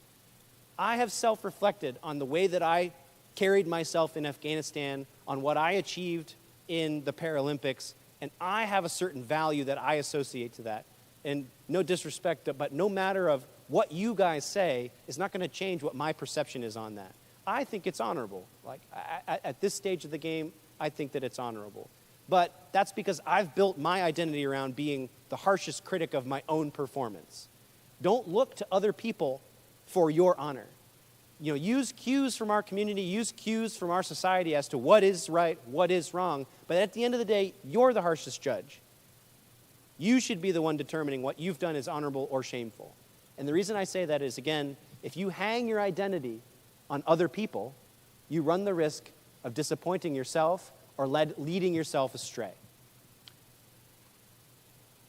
I have self-reflected on the way that I carried myself in Afghanistan, on what I achieved in the Paralympics, and I have a certain value that I associate to that. And no disrespect, but no matter of what you guys say is not going to change what my perception is on that. I think it's honorable. Like, at this stage of the game, I think that it's honorable. But that's because I've built my identity around being the harshest critic of my own performance. Don't look to other people for your honor. Use cues from our community, use cues from our society as to what is right, what is wrong. But at the end of the day, you're the harshest judge. You should be the one determining what you've done is honorable or shameful. And the reason I say that is, again, if you hang your identity on other people, you run the risk of disappointing yourself or leading yourself astray.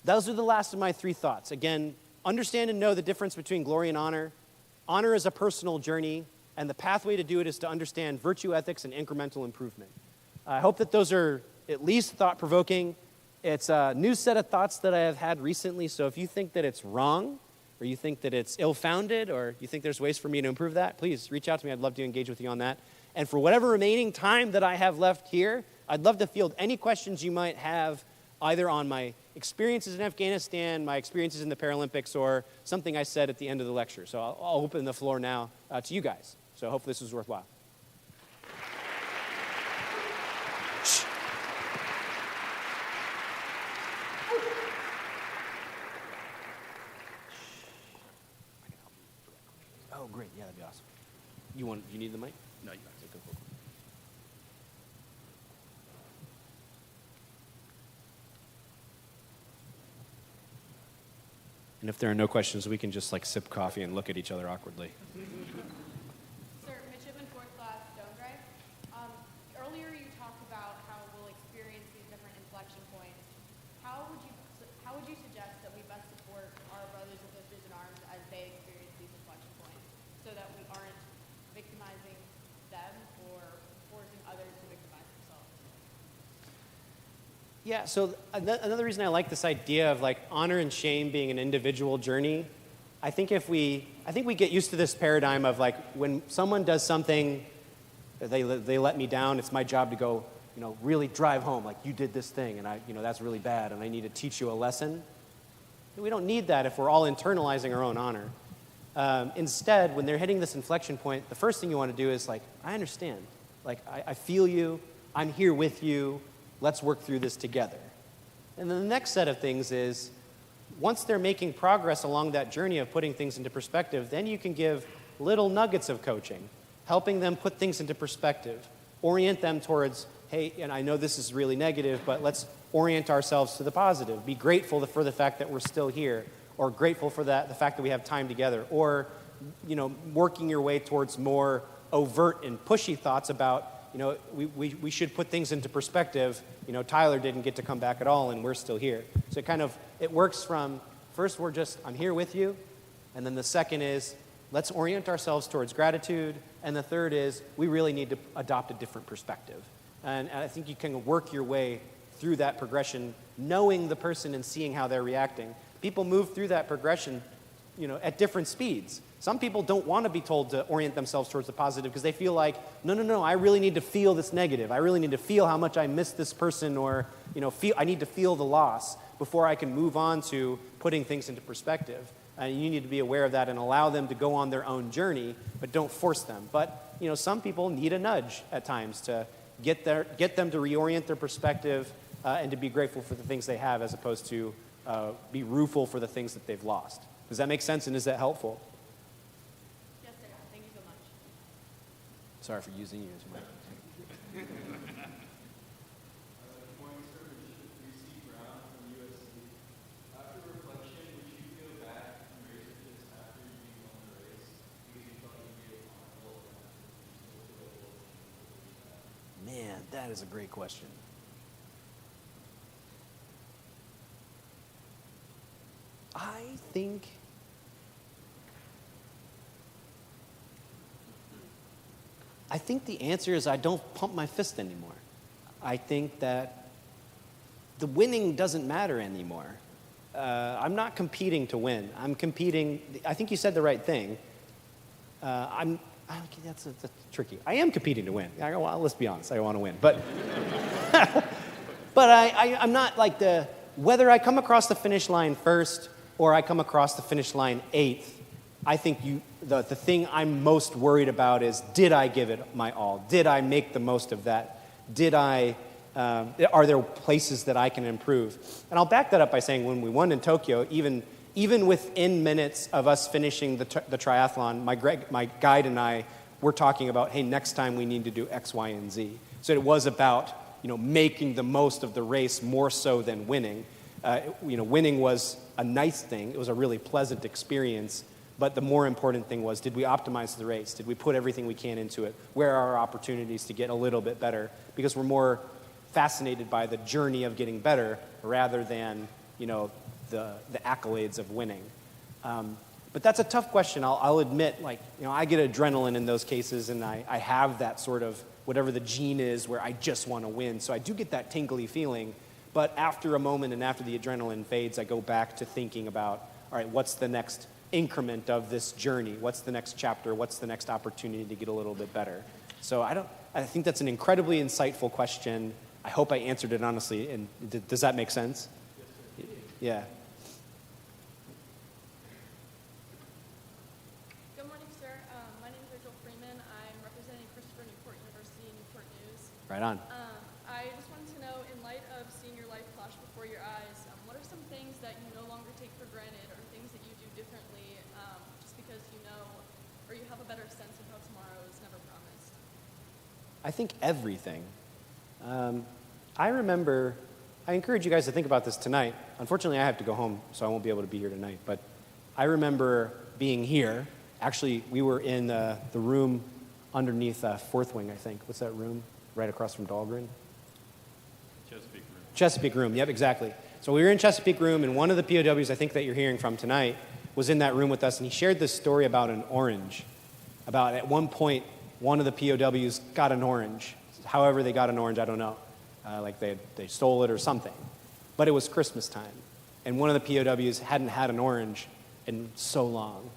Those are the last of my three thoughts. Again, understand and know the difference between glory and honor. Honor is a personal journey, and the pathway to do it is to understand virtue ethics and incremental improvement. I hope that those are at least thought-provoking. It's a new set of thoughts that I have had recently, so if you think that it's wrong, or you think that it's ill-founded, or you think there's ways for me to improve that, please reach out to me. I'd love to engage with you on that. And for whatever remaining time that I have left here, I'd love to field any questions you might have either on my experiences in Afghanistan, my experiences in the Paralympics, or something I said at the end of the lecture. So I'll open the floor now to you guys. So hopefully this was worthwhile. Oh, great. Yeah, that'd be awesome. You need the mic? No, you guys. Okay, cool. And if there are no questions, we can just sip coffee and look at each other awkwardly. Sir, Midshipmen 4th Class Stonegray. Earlier you talked about how we'll experience these different inflection points. How would you suggest that we best support our brothers and sisters in arms as they experience these inflection points so that we aren't victimizing them or forcing others to victimize themselves? Yeah, so another reason I like this idea of like honor and shame being an individual journey, I think we get used to this paradigm of like when someone does something, they let me down, it's my job to go, really drive home, like you did this thing and that's really bad and I need to teach you a lesson. We don't need that if we're all internalizing our own honor. Instead, when they're hitting this inflection point, the first thing you want to do is like, I understand. Like, I feel you. I'm here with you. Let's work through this together. And then the next set of things is, once they're making progress along that journey of putting things into perspective, then you can give little nuggets of coaching, helping them put things into perspective, orient them towards, hey, and I know this is really negative, but let's orient ourselves to the positive. Be grateful for the fact that we're still here, or grateful for the fact that we have time together, or working your way towards more overt and pushy thoughts about, we should put things into perspective. Tyler didn't get to come back at all, and we're still here. So it works from, first I'm here with you, and then the second is, let's orient ourselves towards gratitude, and the third is, we really need to adopt a different perspective. And I think you can work your way through that progression, knowing the person and seeing how they're reacting. People move through that progression, at different speeds. Some people don't want to be told to orient themselves towards the positive because they feel like, no, I really need to feel this negative. I really need to feel how much I miss this person, or, I need to feel the loss before I can move on to putting things into perspective. And you need to be aware of that and allow them to go on their own journey, but don't force them. But, some people need a nudge at times to get them to reorient their perspective and to be grateful for the things they have as opposed to be rueful for the things that they've lost. Does that make sense and is that helpful? Yes, sir. Thank you so much. Sorry for using you as my... Man, that is a great question. I think the answer is I don't pump my fist anymore. I think that the winning doesn't matter anymore. I'm not competing to win. I'm competing. I think you said the right thing. That's tricky. I am competing to win. Let's be honest. I want to win, but I'm not like whether I come across the finish line first or I come across the finish line 8th. I think the thing I'm most worried about is, did I give it my all? Did I make the most of that? Are there places that I can improve? And I'll back that up by saying when we won in Tokyo, even within minutes of us finishing the triathlon, my guide and I were talking about, hey, next time we need to do X, Y, and Z. So it was about making the most of the race more so than winning. Winning was a nice thing. It was a really pleasant experience. But the more important thing was, did we optimize the race? Did we put everything we can into it? Where are our opportunities to get a little bit better? Because we're more fascinated by the journey of getting better rather than, the accolades of winning. But that's a tough question. I'll admit, I get adrenaline in those cases, and I have that sort of whatever the gene is where I just want to win. So I do get that tingly feeling. But after a moment and after the adrenaline fades, I go back to thinking about, all right, what's the next increment of this journey? What's the next chapter? What's the next opportunity to get a little bit better? So I think that's an incredibly insightful question. I hope I answered it honestly. And does that make sense? Yes, sir. Yeah. Good morning, sir. My name is Rachel Freeman. I'm representing Christopher Newport University in Newport News. Right on. I just wanted to know, in light of seeing your life flash before your eyes, what are some things that you no longer take for granted, or things that you do differently, just because you know, or you have a better sense of how tomorrow is never promised? I think everything. I encourage you guys to think about this tonight. Unfortunately, I have to go home, so I won't be able to be here tonight. But I remember being here. Actually, we were in the room underneath Fourth Wing, I think. What's that room? Right across from Dahlgren? Chesapeake Room. Chesapeake Room, yep, exactly. So we were in Chesapeake Room, and one of the POWs I think that you're hearing from tonight was in that room with us, and he shared this story about an orange. About at one point, one of the POWs got an orange. However they got an orange, I don't know. like they stole it or something. But it was Christmas time, and one of the POWs hadn't had an orange in so long,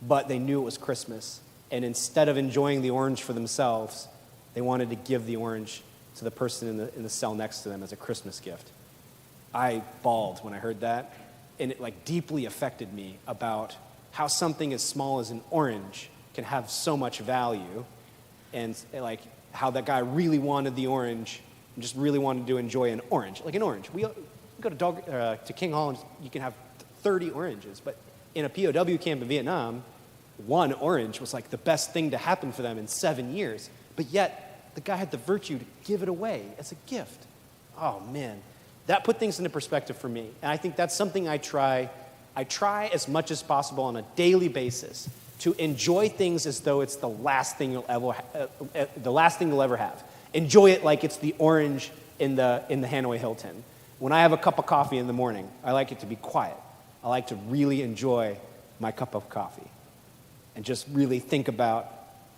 but they knew it was Christmas, and instead of enjoying the orange for themselves, they wanted to give the orange to the person in the cell next to them as a Christmas gift. I bawled when I heard that, and it like deeply affected me about how something as small as an orange can have so much value, and like how that guy really wanted the orange and just really wanted to enjoy an orange, like an orange. We go to King Hall and you can have 30 oranges, but in a POW camp in Vietnam, one orange was like the best thing to happen for them in 7 years, but yet the guy had the virtue to give it away as a gift. Oh man, that put things into perspective for me, and I think that's something I try as much as possible on a daily basis to enjoy things as though it's the last thing you'll ever have. Enjoy it like it's the orange in the Hanoi Hilton. When I have a cup of coffee in the morning, I like it to be quiet. I like to really enjoy my cup of coffee and just really think about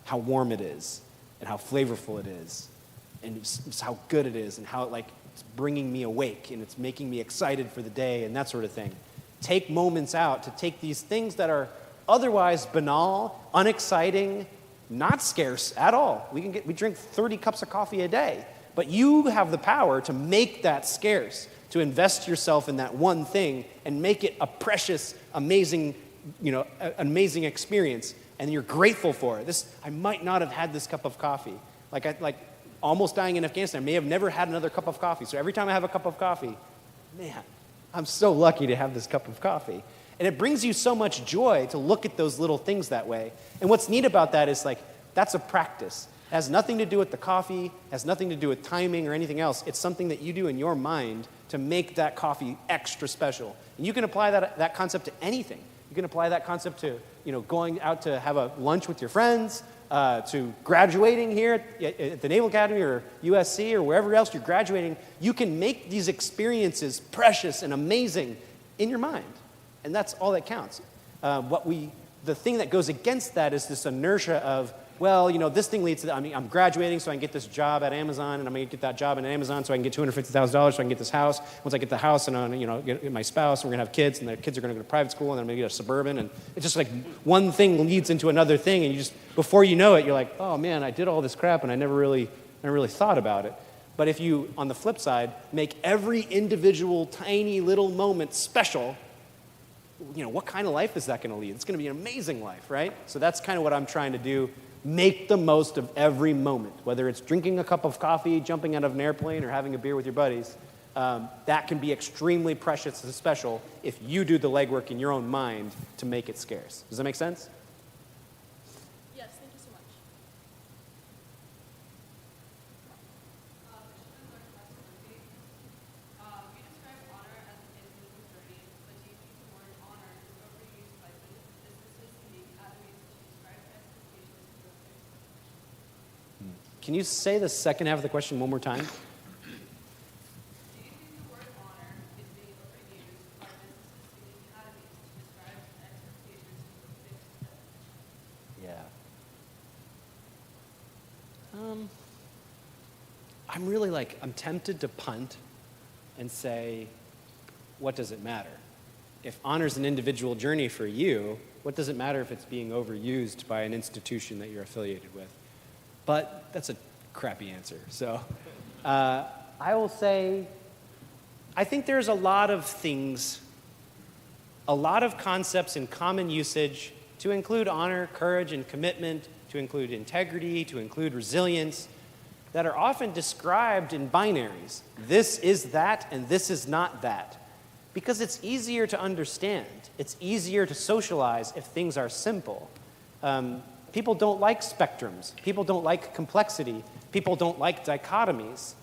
how warm it is and how flavorful it is and just how good it is and how it's bringing me awake and it's making me excited for the day and that sort of thing. Take moments out to take these things that are otherwise banal, unexciting, not scarce at all. We drink 30 cups of coffee a day, but you have the power to make that scarce, to invest yourself in that one thing and make it a precious, amazing, amazing experience. And you're grateful for it. I might not have had this cup of coffee. Like almost dying in Afghanistan, I may have never had another cup of coffee. So every time I have a cup of coffee, man, I'm so lucky to have this cup of coffee. And it brings you so much joy to look at those little things that way. And what's neat about that is that's a practice. It has nothing to do with the coffee, has nothing to do with timing or anything else. It's something that you do in your mind to make that coffee extra special. And you can apply that concept to anything. You can apply that concept to going out to have a lunch with your friends, to graduating here at the Naval Academy or USC or wherever else you're graduating. You can make these experiences precious and amazing in your mind. And that's all that counts. The thing that goes against that is this inertia of, this thing leads to, I'm graduating so I can get this job at Amazon, and I'm going to get that job at Amazon so I can get $250,000 so I can get this house. Once I get the house and get my spouse, and we're going to have kids, and the kids are going to go to private school, and then I'm going to get a Suburban, and it's just like one thing leads into another thing, and you just, before you know it, you're like, oh man, I did all this crap, and I never really thought about it. But if you, on the flip side, make every individual tiny little moment special, what kind of life is that going to lead? It's going to be an amazing life, right? So that's kind of what I'm trying to do. Make the most of every moment, whether it's drinking a cup of coffee, jumping out of an airplane, or having a beer with your buddies. That can be extremely precious and special if you do the legwork in your own mind to make it scarce. Does that make sense? Yes, thank you so much. You describe honor as an individual journey, but do you think the word honor is overused by businesses in the academies to describe expectations to a fixed profession? Can you say the second half of the question one more time? Do you think the word honor is being overused by businesses in the academies to describe expectations to a fixed profession? Yeah. I'm really I'm tempted to punt and say, what does it matter? If honor's an individual journey for you, what does it matter if it's being overused by an institution that you're affiliated with? But that's a crappy answer. So I will say, I think there's a lot of things, a lot of concepts in common usage to include honor, courage, and commitment, to include integrity, to include resilience, that are often described in binaries. This is that, and this is not that. Because it's easier to understand. It's easier to socialize if things are simple. People don't like spectrums. People don't like complexity. People don't like dichotomies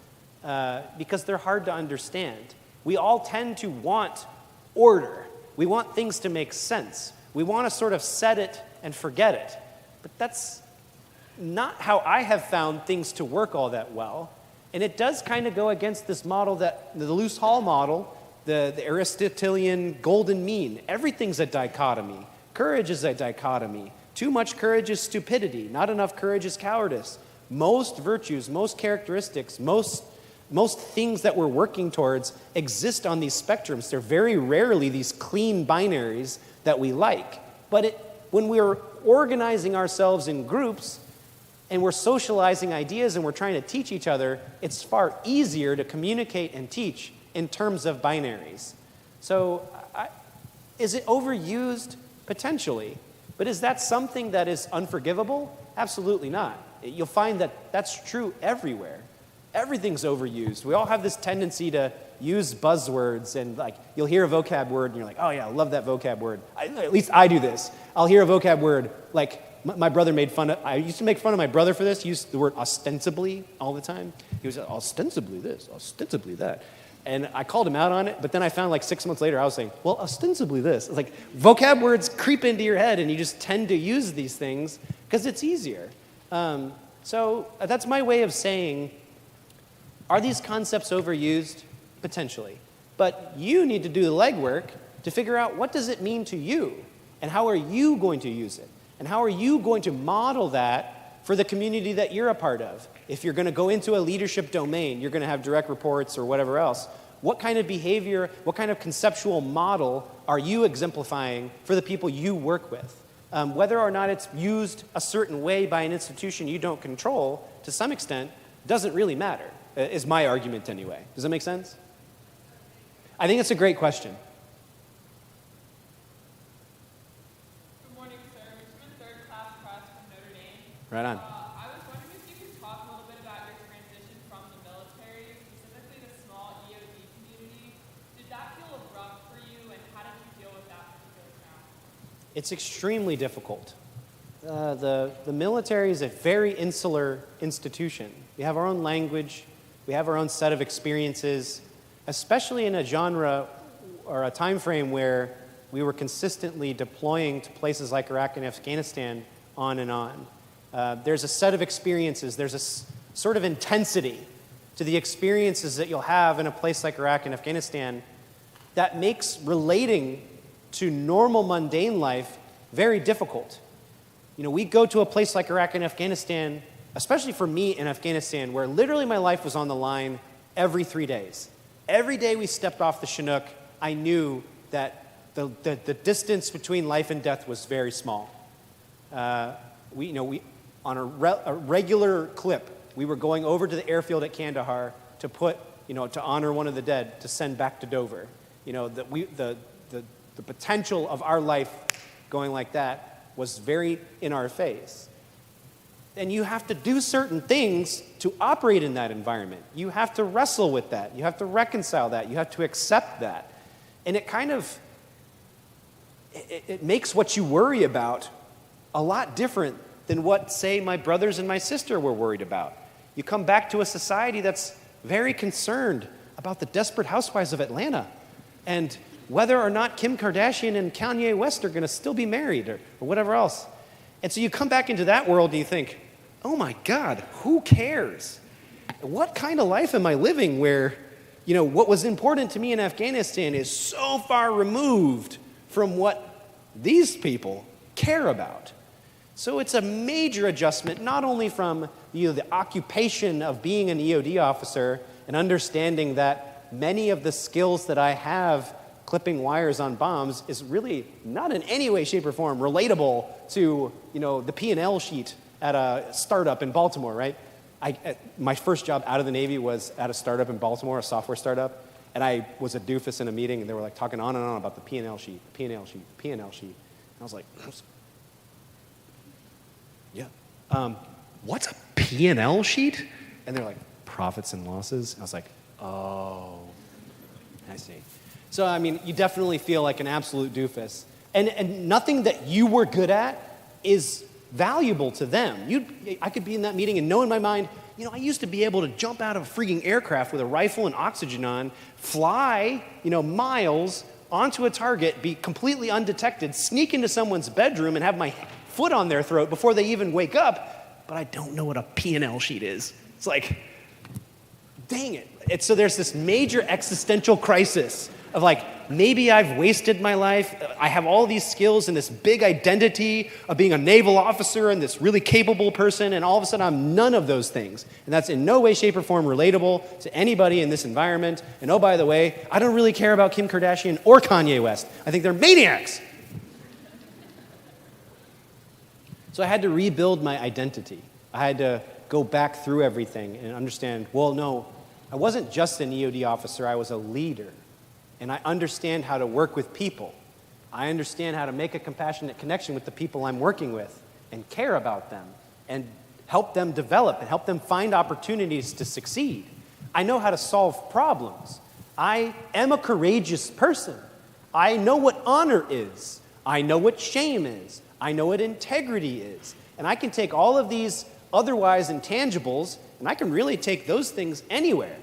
because they're hard to understand. We all tend to want order. We want things to make sense. We want to sort of set it and forget it. But that's not how I have found things to work all that well. And it does kind of go against this model, that the Luce Hall model, the Aristotelian golden mean. Everything's a dichotomy. Courage is a dichotomy. Too much courage is stupidity. Not enough courage is cowardice. Most virtues, most characteristics, most most things that we're working towards exist on these spectrums. They're very rarely these clean binaries that we like. But when we're organizing ourselves in groups and we're socializing ideas and we're trying to teach each other, it's far easier to communicate and teach in terms of binaries. So is it overused? Potentially. But is that something that is unforgivable? Absolutely not. You'll find that that's true everywhere. Everything's overused. We all have this tendency to use buzzwords, and like you'll hear a vocab word and you're like, oh yeah, I love that vocab word. At least I do this. I'll hear a vocab word like my brother made fun of, I used to make fun of my brother for this. He used the word ostensibly all the time. He was ostensibly this, ostensibly that. And I called him out on it, but then I found like 6 months later I was saying, well, ostensibly this. It's like vocab words creep into your head and you just tend to use these things because it's easier. So that's my way of saying, are these concepts overused? Potentially. But you need to do the legwork to figure out what does it mean to you and how are you going to use it? And how are you going to model that for the community that you're a part of? If you're going to go into a leadership domain, you're going to have direct reports or whatever else. What kind of behavior, what kind of conceptual model are you exemplifying for the people you work with? Whether or not it's used a certain way by an institution you don't control, to some extent, doesn't really matter, is my argument anyway. Does that make sense? I think it's a great question. Good morning, sir. Midshipmen, third class press from Notre Dame. Right on. I was wondering if you could talk a little bit about your transition from the military, specifically the small EOD community. Did that feel abrupt for you, and how did you deal with that particular challenge? It's extremely difficult. The military is a very insular institution. We have our own language. We have our own set of experiences, especially in a genre or a time frame where we were consistently deploying to places like Iraq and Afghanistan on and on. There's a set of experiences. There's a sort of intensity to the experiences that you'll have in a place like Iraq and Afghanistan that makes relating to normal mundane life very difficult. You know, we go to a place like Iraq and Afghanistan, especially for me in Afghanistan, where literally my life was on the line every 3 days. Every day we stepped off the Chinook, I knew that the distance between life and death was very small. We on a regular clip, we were going over to the airfield at Kandahar to to honor one of the dead, to send back to Dover. You know, the potential of our life going like that was very in our face. And you have to do certain things to operate in that environment. You have to wrestle with that. You have to reconcile that. You have to accept that. And it kind of, it makes what you worry about a lot different than what, say, my brothers and my sister were worried about. You come back to a society that's very concerned about the desperate housewives of Atlanta and whether or not Kim Kardashian and Kanye West are going to still be married or whatever else. And so you come back into that world and you think, oh my God, who cares? What kind of life am I living where, what was important to me in Afghanistan is so far removed from what these people care about? So it's a major adjustment, not only from the occupation of being an EOD officer and understanding that many of the skills that I have clipping wires on bombs is really not in any way, shape, or form relatable to the P&L sheet at a startup in Baltimore, right? My first job out of the Navy was at a startup in Baltimore, a software startup, and I was a doofus in a meeting, and they were like talking on and on about the P&L sheet, P&L sheet, P&L sheet. And I was like, yeah, what's a P&L sheet? And they're like, profits and losses. And I was like, oh, I see. So, I mean, you definitely feel like an absolute doofus. And nothing that you were good at is valuable to them. I could be in that meeting and know in my mind, I used to be able to jump out of a freaking aircraft with a rifle and oxygen on, fly, miles onto a target, be completely undetected, sneak into someone's bedroom and have my foot on their throat before they even wake up, but I don't know what a P&L sheet is. It's like, dang it. So there's this major existential crisis of like, maybe I've wasted my life. I have all these skills and this big identity of being a naval officer and this really capable person, and all of a sudden I'm none of those things. And that's in no way, shape, or form relatable to anybody in this environment. And oh, by the way, I don't really care about Kim Kardashian or Kanye West. I think they're maniacs. So I had to rebuild my identity. I had to go back through everything and understand, well, no, I wasn't just an EOD officer, I was a leader. And I understand how to work with people. I understand how to make a compassionate connection with the people I'm working with and care about them and help them develop and help them find opportunities to succeed. I know how to solve problems. I am a courageous person. I know what honor is. I know what shame is. I know what integrity is. And I can take all of these otherwise intangibles, and I can really take those things anywhere.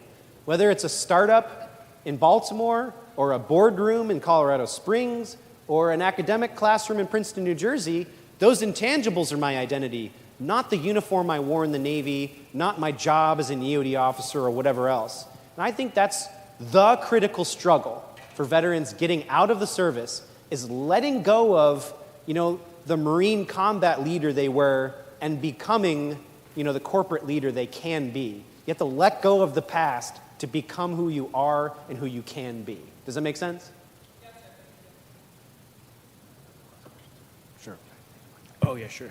Whether it's a startup in Baltimore, or a boardroom in Colorado Springs, or an academic classroom in Princeton, New Jersey, those intangibles are my identity, not the uniform I wore in the Navy, not my job as an EOD officer or whatever else. And I think that's the critical struggle for veterans getting out of the service, is letting go of, the Marine combat leader they were and becoming, the corporate leader they can be. You have to let go of the past to become who you are and who you can be. Does that make sense? Yes, sir. Sure. Oh, yeah, sure.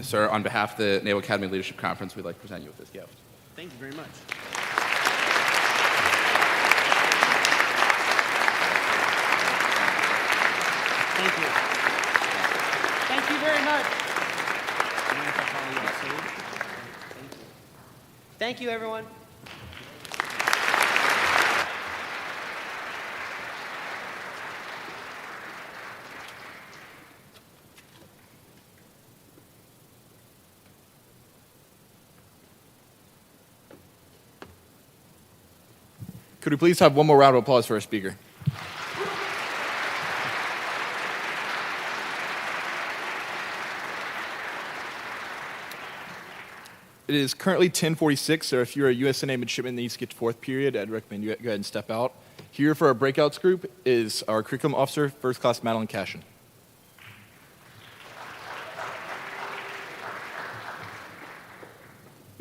Sir, on behalf of the Naval Academy Leadership Conference, we'd like to present you with this gift. Thank you very much. Thank you. Thank you very much. Thank you, everyone. Could we please have one more round of applause for our speaker? It is currently 10:46, so if you're a USNA midshipman that needs to get to fourth period, I'd recommend you go ahead and step out. Here for our breakouts group is our curriculum officer, First Class Madeline Cashin.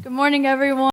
Good morning, everyone.